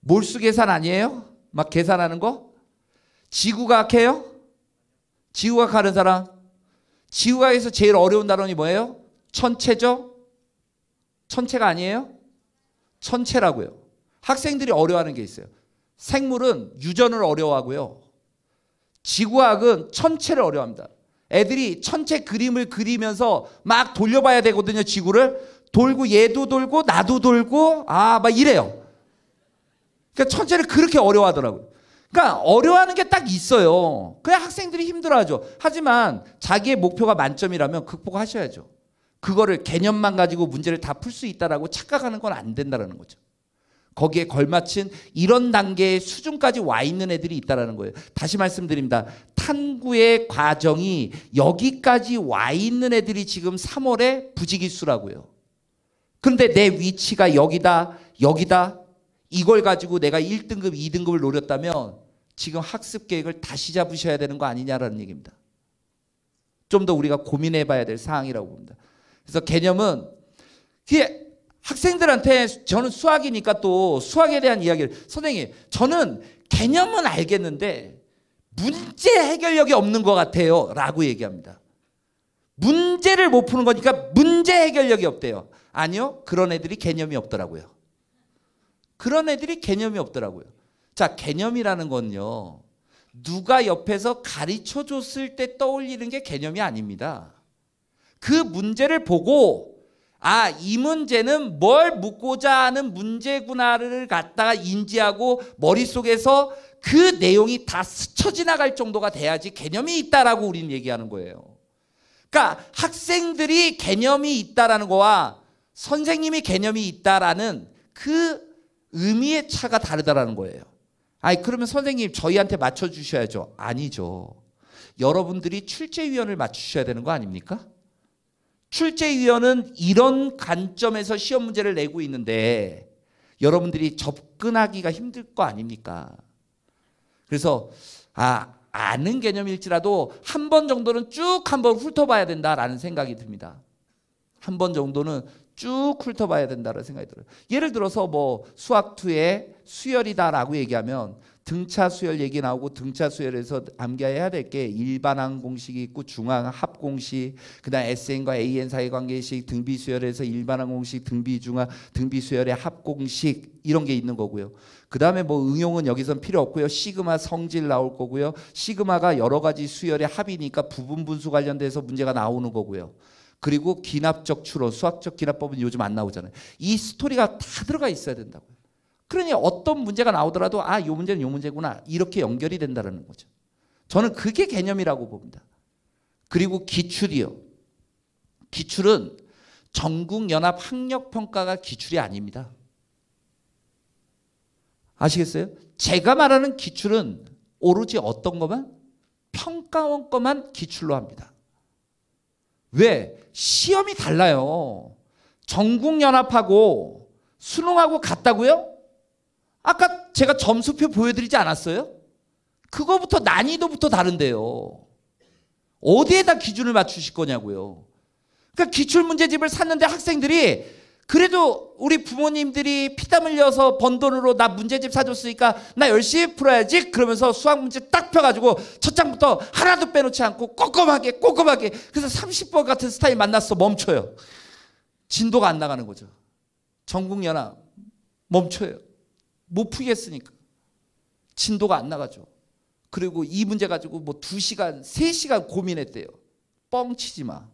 몰수 계산 아니에요? 막 계산하는 거? 지구과학 해요? 지구과학 하는 사람? 지구과학에서 제일 어려운 단원이 뭐예요? 천체죠? 천체가 아니에요? 천체라고요. 학생들이 어려워하는 게 있어요. 생물은 유전을 어려워하고요. 지구과학은 천체를 어려워합니다. 애들이 천체 그림을 그리면서 막 돌려봐야 되거든요. 지구를. 돌고 얘도 돌고 나도 돌고 막 이래요. 그러니까 천체를 그렇게 어려워하더라고요. 그러니까 어려워하는 게 딱 있어요. 그냥 학생들이 힘들어하죠. 하지만 자기의 목표가 만점이라면 극복하셔야죠. 그거를 개념만 가지고 문제를 다 풀 수 있다라고 착각하는 건 안 된다는 거죠. 거기에 걸맞춘 이런 단계의 수준까지 와 있는 애들이 있다는 거예요. 다시 말씀드립니다. 탐구의 과정이 여기까지 와 있는 애들이 지금 3월에 부지기수라고요. 그런데 내 위치가 여기다 여기다 이걸 가지고 내가 1등급 2등급을 노렸다면 지금 학습 계획을 다시 잡으셔야 되는 거 아니냐라는 얘기입니다. 좀 더 우리가 고민해 봐야 될 사항이라고 봅니다. 그래서 개념은 학생들한테 저는 수학이니까 또 수학에 대한 이야기를 선생님 저는 개념은 알겠는데 문제 해결력이 없는 것 같아요 라고 얘기합니다. 문제를 못 푸는 거니까 문제 해결력이 없대요. 아니요, 그런 애들이 개념이 없더라고요. 그런 애들이 개념이 없더라고요. 자, 개념이라는 건요, 누가 옆에서 가르쳐 줬을 때 떠올리는 게 개념이 아닙니다. 그 문제를 보고 이 문제는 뭘 묻고자 하는 문제구나를 갖다가 인지하고 머릿속에서 그 내용이 다 스쳐 지나갈 정도가 돼야지 개념이 있다라고 우리는 얘기하는 거예요. 그러니까 학생들이 개념이 있다라는 거와 선생님이 개념이 있다라는 그 의미의 차가 다르다라는 거예요. 그러면 선생님 저희한테 맞춰주셔야죠. 아니죠. 여러분들이 출제위원을 맞추셔야 되는 거 아닙니까? 출제위원은 이런 관점에서 시험 문제를 내고 있는데 여러분들이 접근하기가 힘들 거 아닙니까? 그래서 아는 개념일지라도 한 번 정도는 쭉 한번 훑어봐야 된다라는 생각이 듭니다. 한 번 정도는 쭉 훑어봐야 된다는 생각이 들어요. 예를 들어서 뭐 수학2의 수열이다라고 얘기하면 등차 수열 얘기 나오고 등차 수열에서 암기해야 될 게 일반항 공식이 있고 중항 합 공식, 그다음 SN과 AN 사이 관계식, 등비 수열에서 일반항 공식, 등비 중항, 등비 수열의 합 공식 이런 게 있는 거고요. 그다음에 뭐 응용은 여기선 필요 없고요. 시그마 성질 나올 거고요. 시그마가 여러 가지 수열의 합이니까 부분 분수 관련돼서 문제가 나오는 거고요. 그리고 기납적 추론, 수학적 기납법은 요즘 안 나오잖아요. 이 스토리가 다 들어가 있어야 된다고요. 그러니 어떤 문제가 나오더라도 이 문제는 이 문제구나 이렇게 연결이 된다는 거죠. 저는 그게 개념이라고 봅니다. 그리고 기출이요. 기출은 전국연합 학력평가가 기출이 아닙니다. 아시겠어요? 제가 말하는 기출은 오로지 어떤 것만? 평가원 것만 기출로 합니다. 왜? 시험이 달라요. 전국연합하고 수능하고 같다고요? 아까 제가 점수표 보여드리지 않았어요? 그거부터 난이도부터 다른데요. 어디에다 기준을 맞추실 거냐고요. 그러니까 기출문제집을 샀는데 학생들이 그래도 우리 부모님들이 피땀 흘려서 번 돈으로 나 문제집 사줬으니까 나 열심히 풀어야지 그러면서 수학 문제 딱 펴가지고 첫 장부터 하나도 빼놓지 않고 꼼꼼하게 그래서 30번 같은 스타일 만났어 멈춰요. 진도가 안 나가는 거죠. 전국연합 멈춰요. 못 풀겠으니까. 진도가 안 나가죠. 그리고 이 문제 가지고 뭐 2시간, 3시간 고민했대요. 뻥치지 마.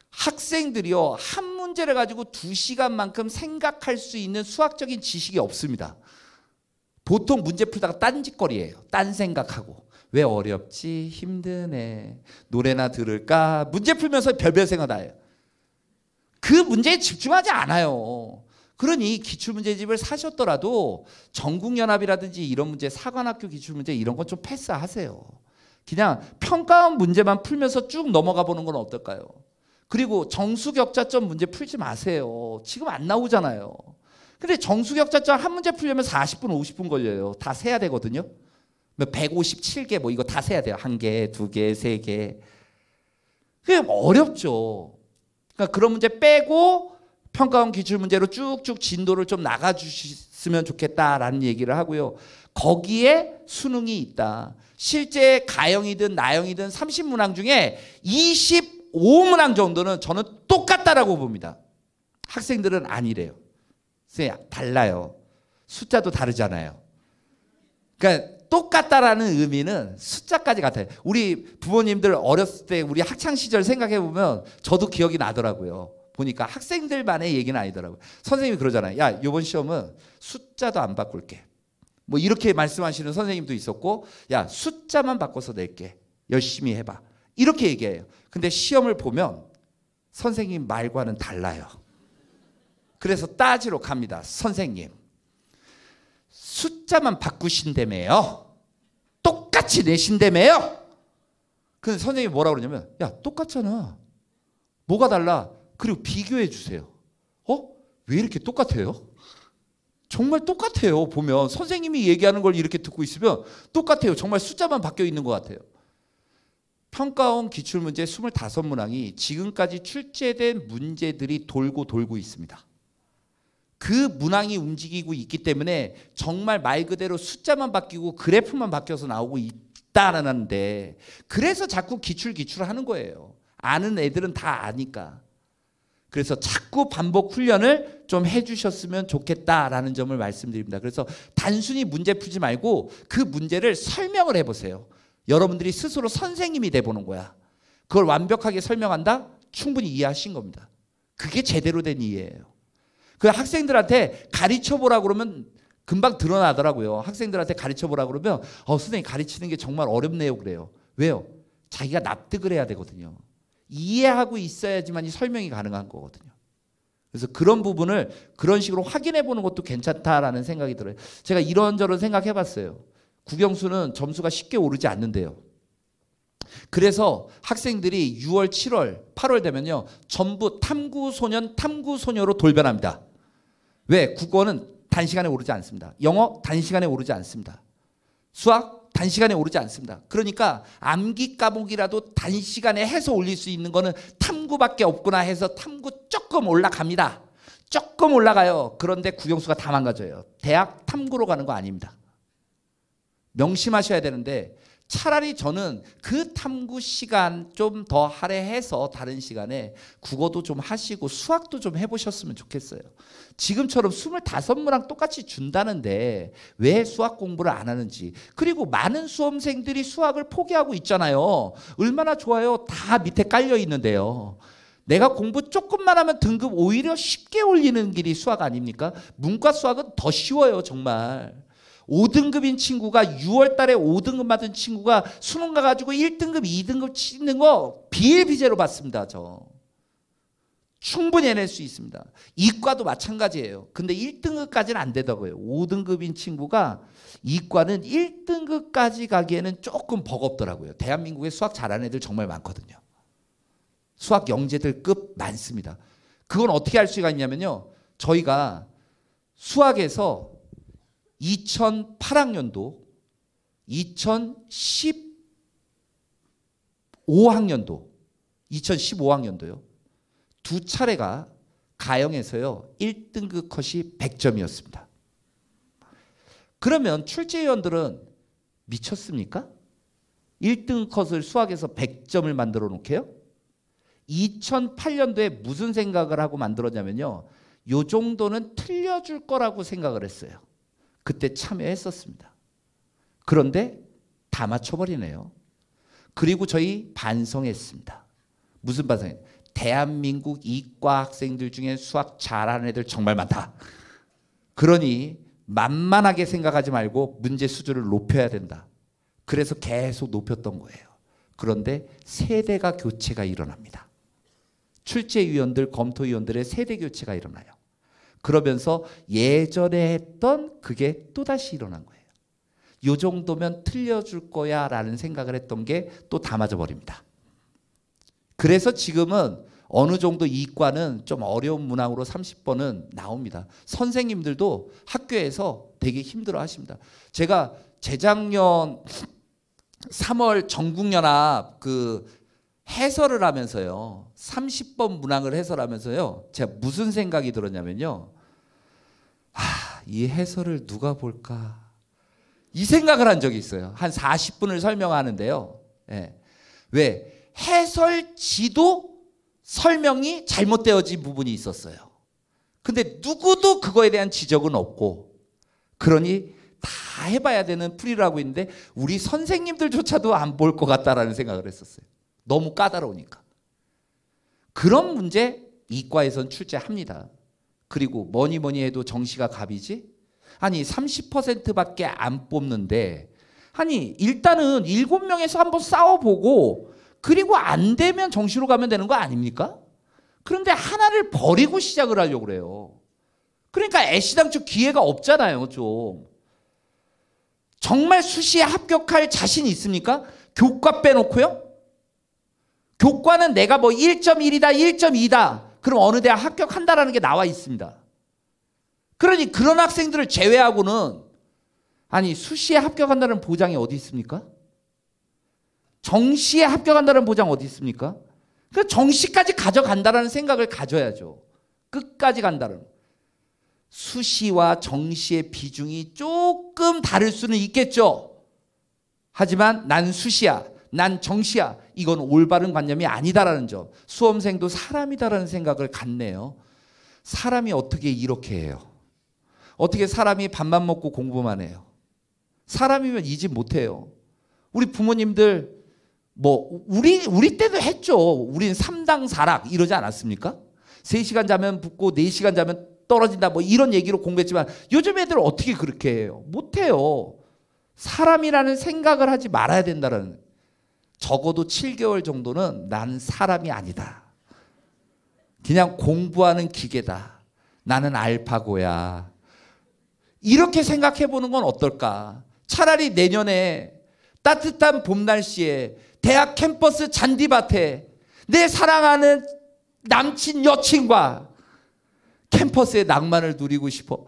학생들이요, 한 문제를 가지고 2시간만큼 생각할 수 있는 수학적인 지식이 없습니다. 보통 문제 풀다가 딴짓거리예요. 딴 생각하고. 왜 어렵지? 힘드네. 노래나 들을까? 문제 풀면서 별별 생각 다 해요. 그 문제에 집중하지 않아요. 그러니 기출문제집을 사셨더라도 전국연합이라든지 이런 문제, 사관학교 기출문제 이런 건 좀 패스하세요. 그냥 평가원 문제만 풀면서 쭉 넘어가 보는 건 어떨까요? 그리고 정수격자점 문제 풀지 마세요. 지금 안 나오잖아요. 근데 정수격자점 한 문제 풀려면 40분, 50분 걸려요. 다 세야 되거든요. 157개 뭐 이거 다 세야 돼요. 1개, 2개, 3개. 그게 어렵죠. 그러니까 그런 문제 빼고 평가원 기출문제로 쭉쭉 진도를 좀 나가주셨으면 좋겠다라는 얘기를 하고요. 거기에 수능이 있다. 실제 가형이든 나형이든 30문항 중에 25문항 정도는 저는 똑같다라고 봅니다. 학생들은 아니래요. 달라요. 숫자도 다르잖아요. 그러니까 똑같다라는 의미는 숫자까지 같아요. 우리 부모님들 어렸을 때 우리 학창시절 생각해보면 저도 기억이 나더라고요. 보니까 학생들만의 얘기는 아니더라고요. 선생님이 그러잖아요. 야, 이번 시험은 숫자도 안 바꿀게. 뭐 이렇게 말씀하시는 선생님도 있었고, 야, 숫자만 바꿔서 낼게. 열심히 해봐. 이렇게 얘기해요. 근데 시험을 보면 선생님 말과는 달라요. 그래서 따지러 갑니다. 선생님, 숫자만 바꾸신다며요. 똑같이 내신다며요. 근데 선생님이 뭐라고 그러냐면, 야, 똑같잖아. 뭐가 달라? 그리고 비교해 주세요. 왜 이렇게 똑같아요? 정말 똑같아요. 보면 선생님이 얘기하는 걸 이렇게 듣고 있으면 똑같아요. 정말 숫자만 바뀌어 있는 것 같아요. 평가원 기출문제 25문항이 지금까지 출제된 문제들이 돌고 있습니다. 그 문항이 움직이고 있기 때문에 정말 말 그대로 숫자만 바뀌고 그래프만 바뀌어서 나오고 있다라는데, 그래서 자꾸 기출하는 거예요. 아는 애들은 다 아니까. 그래서 자꾸 반복 훈련을 좀 해주셨으면 좋겠다라는 점을 말씀드립니다. 그래서 단순히 문제 풀지 말고 그 문제를 설명을 해보세요. 여러분들이 스스로 선생님이 돼보는 거야. 그걸 완벽하게 설명한다? 충분히 이해하신 겁니다. 그게 제대로 된 이해예요. 그 학생들한테 가르쳐보라 그러면 금방 드러나더라고요. 학생들한테 가르쳐보라 그러면 선생님 가르치는 게 정말 어렵네요 그래요. 왜요? 자기가 납득을 해야 되거든요. 이해하고 있어야지만 설명이 가능한 거거든요. 그래서 그런 부분을 그런 식으로 확인해 보는 것도 괜찮다라는 생각이 들어요. 제가 이런저런 생각해 봤어요. 국영수는 점수가 쉽게 오르지 않는데요. 그래서 학생들이 6월, 7월, 8월 되면요, 전부 탐구소년, 탐구소녀로 돌변합니다. 왜? 국어는 단시간에 오르지 않습니다. 영어 단시간에 오르지 않습니다. 수학 단시간에 오르지 않습니다. 그러니까 암기 과목이라도 단시간에 해서 올릴 수 있는 거는 탐구밖에 없구나 해서 탐구 조금 올라갑니다. 조금 올라가요. 그런데 국영수가 다 망가져요. 대학 탐구로 가는 거 아닙니다. 명심하셔야 되는데, 차라리 저는 그 탐구 시간 좀 더 할애해서 다른 시간에 국어도 좀 하시고 수학도 좀 해보셨으면 좋겠어요. 지금처럼 25문항 똑같이 준다는데 왜 수학 공부를 안 하는지. 그리고 많은 수험생들이 수학을 포기하고 있잖아요. 얼마나 좋아요. 다 밑에 깔려 있는데요. 내가 공부 조금만 하면 등급 오히려 쉽게 올리는 길이 수학 아닙니까? 문과 수학은 더 쉬워요 정말. 5등급인 친구가 6월 달에 5등급 받은 친구가 수능 가가지고 1등급, 2등급 치는 거 비일비재로 봤습니다. 저 충분히 해낼 수 있습니다. 이과도 마찬가지예요. 근데 1등급까지는 안 되더라고요. 5등급인 친구가 이과는 1등급까지 가기에는 조금 버겁더라고요. 대한민국에 수학 잘하는 애들 정말 많거든요. 수학 영재들급 많습니다. 그건 어떻게 할 수가 있냐면요, 저희가 수학에서 2008학년도, 2015학년도, 2015학년도요. 두 차례가 가형에서요 1등급 컷이 100점이었습니다. 그러면 출제위원들은 미쳤습니까? 1등급 컷을 수학에서 100점을 만들어 놓게요? 2008년도에 무슨 생각을 하고 만들었냐면요, 요 정도는 틀려줄 거라고 생각을 했어요. 그때 참여했었습니다. 그런데 다 맞춰버리네요. 그리고 저희 반성했습니다. 무슨 반성이에요? 대한민국 이과 학생들 중에 수학 잘하는 애들 정말 많다. 그러니 만만하게 생각하지 말고 문제 수준을 높여야 된다. 그래서 계속 높였던 거예요. 그런데 세대가 교체가 일어납니다. 출제위원들, 검토위원들의 세대 교체가 일어나요. 그러면서 예전에 했던 그게 또다시 일어난 거예요. 요 정도면 틀려줄 거야 라는 생각을 했던 게 또 다 맞아버립니다. 그래서 지금은 어느 정도 이과는 좀 어려운 문항으로 30번은 나옵니다. 선생님들도 학교에서 되게 힘들어 하십니다. 제가 재작년 3월 전국연합 그 해설을 하면서요. 30번 문항을 해설하면서요. 제가 무슨 생각이 들었냐면요. 이 해설을 누가 볼까? 이 생각을 한 적이 있어요. 한 40분을 설명하는데요. 예. 왜? 해설지도 설명이 잘못되어진 부분이 있었어요. 근데 누구도 그거에 대한 지적은 없고, 그러니 다 해봐야 되는 풀이라고 있는데 우리 선생님들조차도 안 볼 것 같다라는 생각을 했었어요. 너무 까다로우니까. 그런 문제 이과에선 출제합니다. 그리고 뭐니 해도 정시가 갑이지? 아니 30%밖에 안 뽑는데, 아니 일단은 7명에서 한번 싸워보고 그리고 안 되면 정시로 가면 되는 거 아닙니까? 그런데 하나를 버리고 시작을 하려고 그래요. 그러니까 애시당초 기회가 없잖아요. 좀 정말 수시에 합격할 자신 있습니까? 교과 빼놓고요? 교과는 내가 뭐 1.1이다 1.2다 그럼 어느 대학 합격한다라는 게 나와 있습니다. 그러니 그런 학생들을 제외하고는, 아니 수시에 합격한다는 보장이 어디 있습니까? 정시에 합격한다는 보장 어디 있습니까? 그 정시까지 가져간다라는 생각을 가져야죠. 끝까지 간다는. 수시와 정시의 비중이 조금 다를 수는 있겠죠. 하지만 난 수시야, 난 정시야, 이건 올바른 관념이 아니다라는 점. 수험생도 사람이다라는 생각을 갖네요. 사람이 어떻게 이렇게 해요? 어떻게 사람이 밥만 먹고 공부만 해요? 사람이면 이 집 못해요. 우리 부모님들 뭐 우리 때도 했죠. 우린 3당 4락 이러지 않았습니까? 3시간 자면 붙고 4시간 자면 떨어진다 뭐 이런 얘기로 공부했지만 요즘 애들 어떻게 그렇게 해요? 못해요. 사람이라는 생각을 하지 말아야 된다는. 적어도 7개월 정도는 나는 사람이 아니다. 그냥 공부하는 기계다. 나는 알파고야. 이렇게 생각해 보는 건 어떨까? 차라리 내년에 따뜻한 봄 날씨에 대학 캠퍼스 잔디밭에 내 사랑하는 남친 여친과 캠퍼스의 낭만을 누리고 싶어.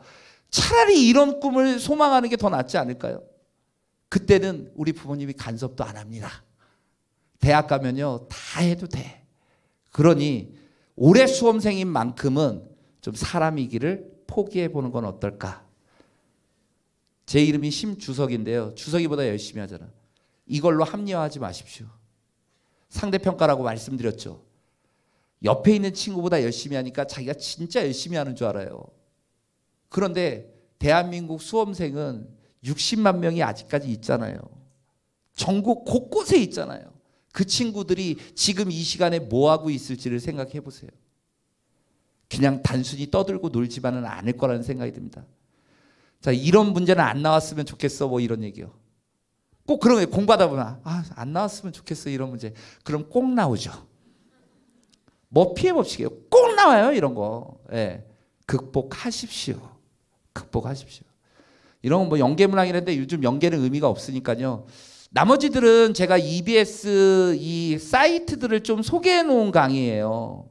차라리 이런 꿈을 소망하는 게 더 낫지 않을까요? 그때는 우리 부모님이 간섭도 안 합니다. 대학 가면요 다 해도 돼. 그러니 올해 수험생인 만큼은 좀 사람이기를 포기해 보는 건 어떨까? 제 이름이 심주석인데요. 주석이보다 열심히 하잖아. 이걸로 합리화하지 마십시오. 상대평가라고 말씀드렸죠. 옆에 있는 친구보다 열심히 하니까 자기가 진짜 열심히 하는 줄 알아요. 그런데 대한민국 수험생은 60만 명이 아직까지 있잖아요. 전국 곳곳에 있잖아요. 그 친구들이 지금 이 시간에 뭐 하고 있을지를 생각해 보세요. 그냥 단순히 떠들고 놀지만은 않을 거라는 생각이 듭니다. 자, 이런 문제는 안 나왔으면 좋겠어 뭐 이런 얘기요. 꼭 그런 거예요. 공부하다 보면 안 나왔으면 좋겠어 이런 문제. 그럼 꼭 나오죠. 뭐 피해 봅시게요. 꼭 나와요 이런 거. 예. 극복하십시오. 극복하십시오. 이런 건 뭐 연계문항이라는데 요즘 연계는 의미가 없으니까요. 나머지들은 제가 EBS 이 사이트들을 좀 소개해 놓은 강의예요.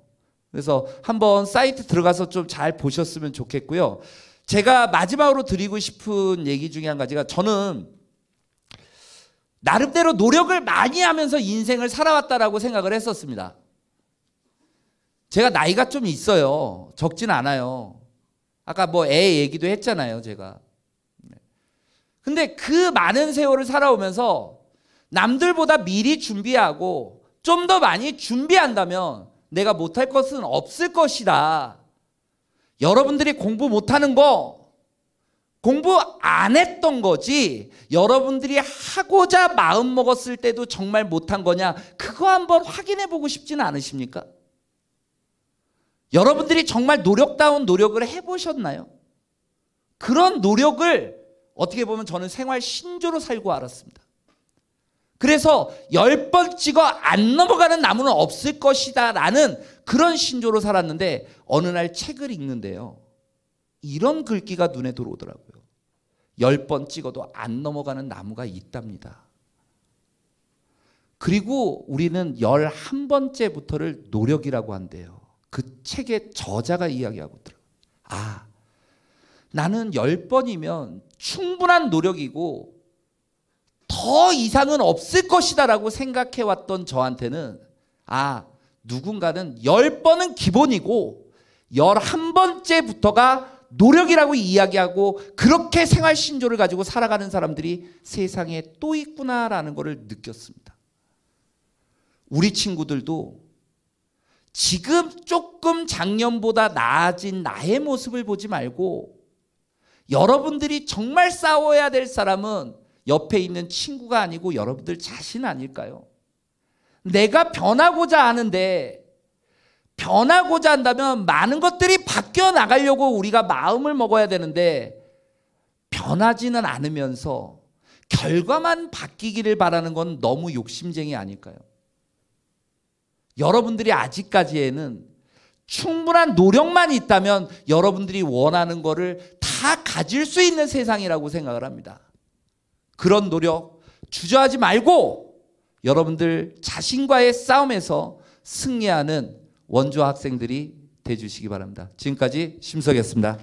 그래서 한번 사이트 들어가서 좀 잘 보셨으면 좋겠고요. 제가 마지막으로 드리고 싶은 얘기 중에 한 가지가, 저는 나름대로 노력을 많이 하면서 인생을 살아왔다라고 생각을 했었습니다. 제가 나이가 좀 있어요. 적진 않아요. 아까 뭐 애 얘기도 했잖아요, 제가. 근데 그 많은 세월을 살아오면서 남들보다 미리 준비하고 좀 더 많이 준비한다면 내가 못할 것은 없을 것이다. 여러분들이 공부 못하는 거 공부 안 했던 거지 여러분들이 하고자 마음 먹었을 때도 정말 못한 거냐 그거 한번 확인해 보고 싶지는 않으십니까? 여러분들이 정말 노력다운 노력을 해보셨나요? 그런 노력을 어떻게 보면 저는 생활 신조로 살고 알았습니다. 그래서 10번 찍어 안 넘어가는 나무는 없을 것이다 라는 그런 신조로 살았는데 어느 날 책을 읽는데요. 이런 글귀가 눈에 들어오더라고요. 10번 찍어도 안 넘어가는 나무가 있답니다. 그리고 우리는 11번째부터를 노력이라고 한대요. 그 책의 저자가 이야기하고 있더라고요. 아, 나는 10번이면 충분한 노력이고 더 이상은 없을 것이다 라고 생각해왔던 저한테는 아, 누군가는 10번은 기본이고 11번째부터가 노력이라고 이야기하고 그렇게 생활 신조를 가지고 살아가는 사람들이 세상에 또 있구나라는 것을 느꼈습니다. 우리 친구들도 지금 조금 작년보다 나아진 나의 모습을 보지 말고 여러분들이 정말 싸워야 될 사람은 옆에 있는 친구가 아니고 여러분들 자신 아닐까요? 내가 변하고자 하는데 변하고자 한다면 많은 것들이 바뀌어 나가려고 우리가 마음을 먹어야 되는데 변하지는 않으면서 결과만 바뀌기를 바라는 건 너무 욕심쟁이 아닐까요? 여러분들이 아직까지에는 충분한 노력만 있다면 여러분들이 원하는 거를 다 가질 수 있는 세상이라고 생각을 합니다. 그런 노력 주저하지 말고 여러분들 자신과의 싸움에서 승리하는 원조 학생들이 되주시기 바랍니다. 지금까지 심석이었습니다.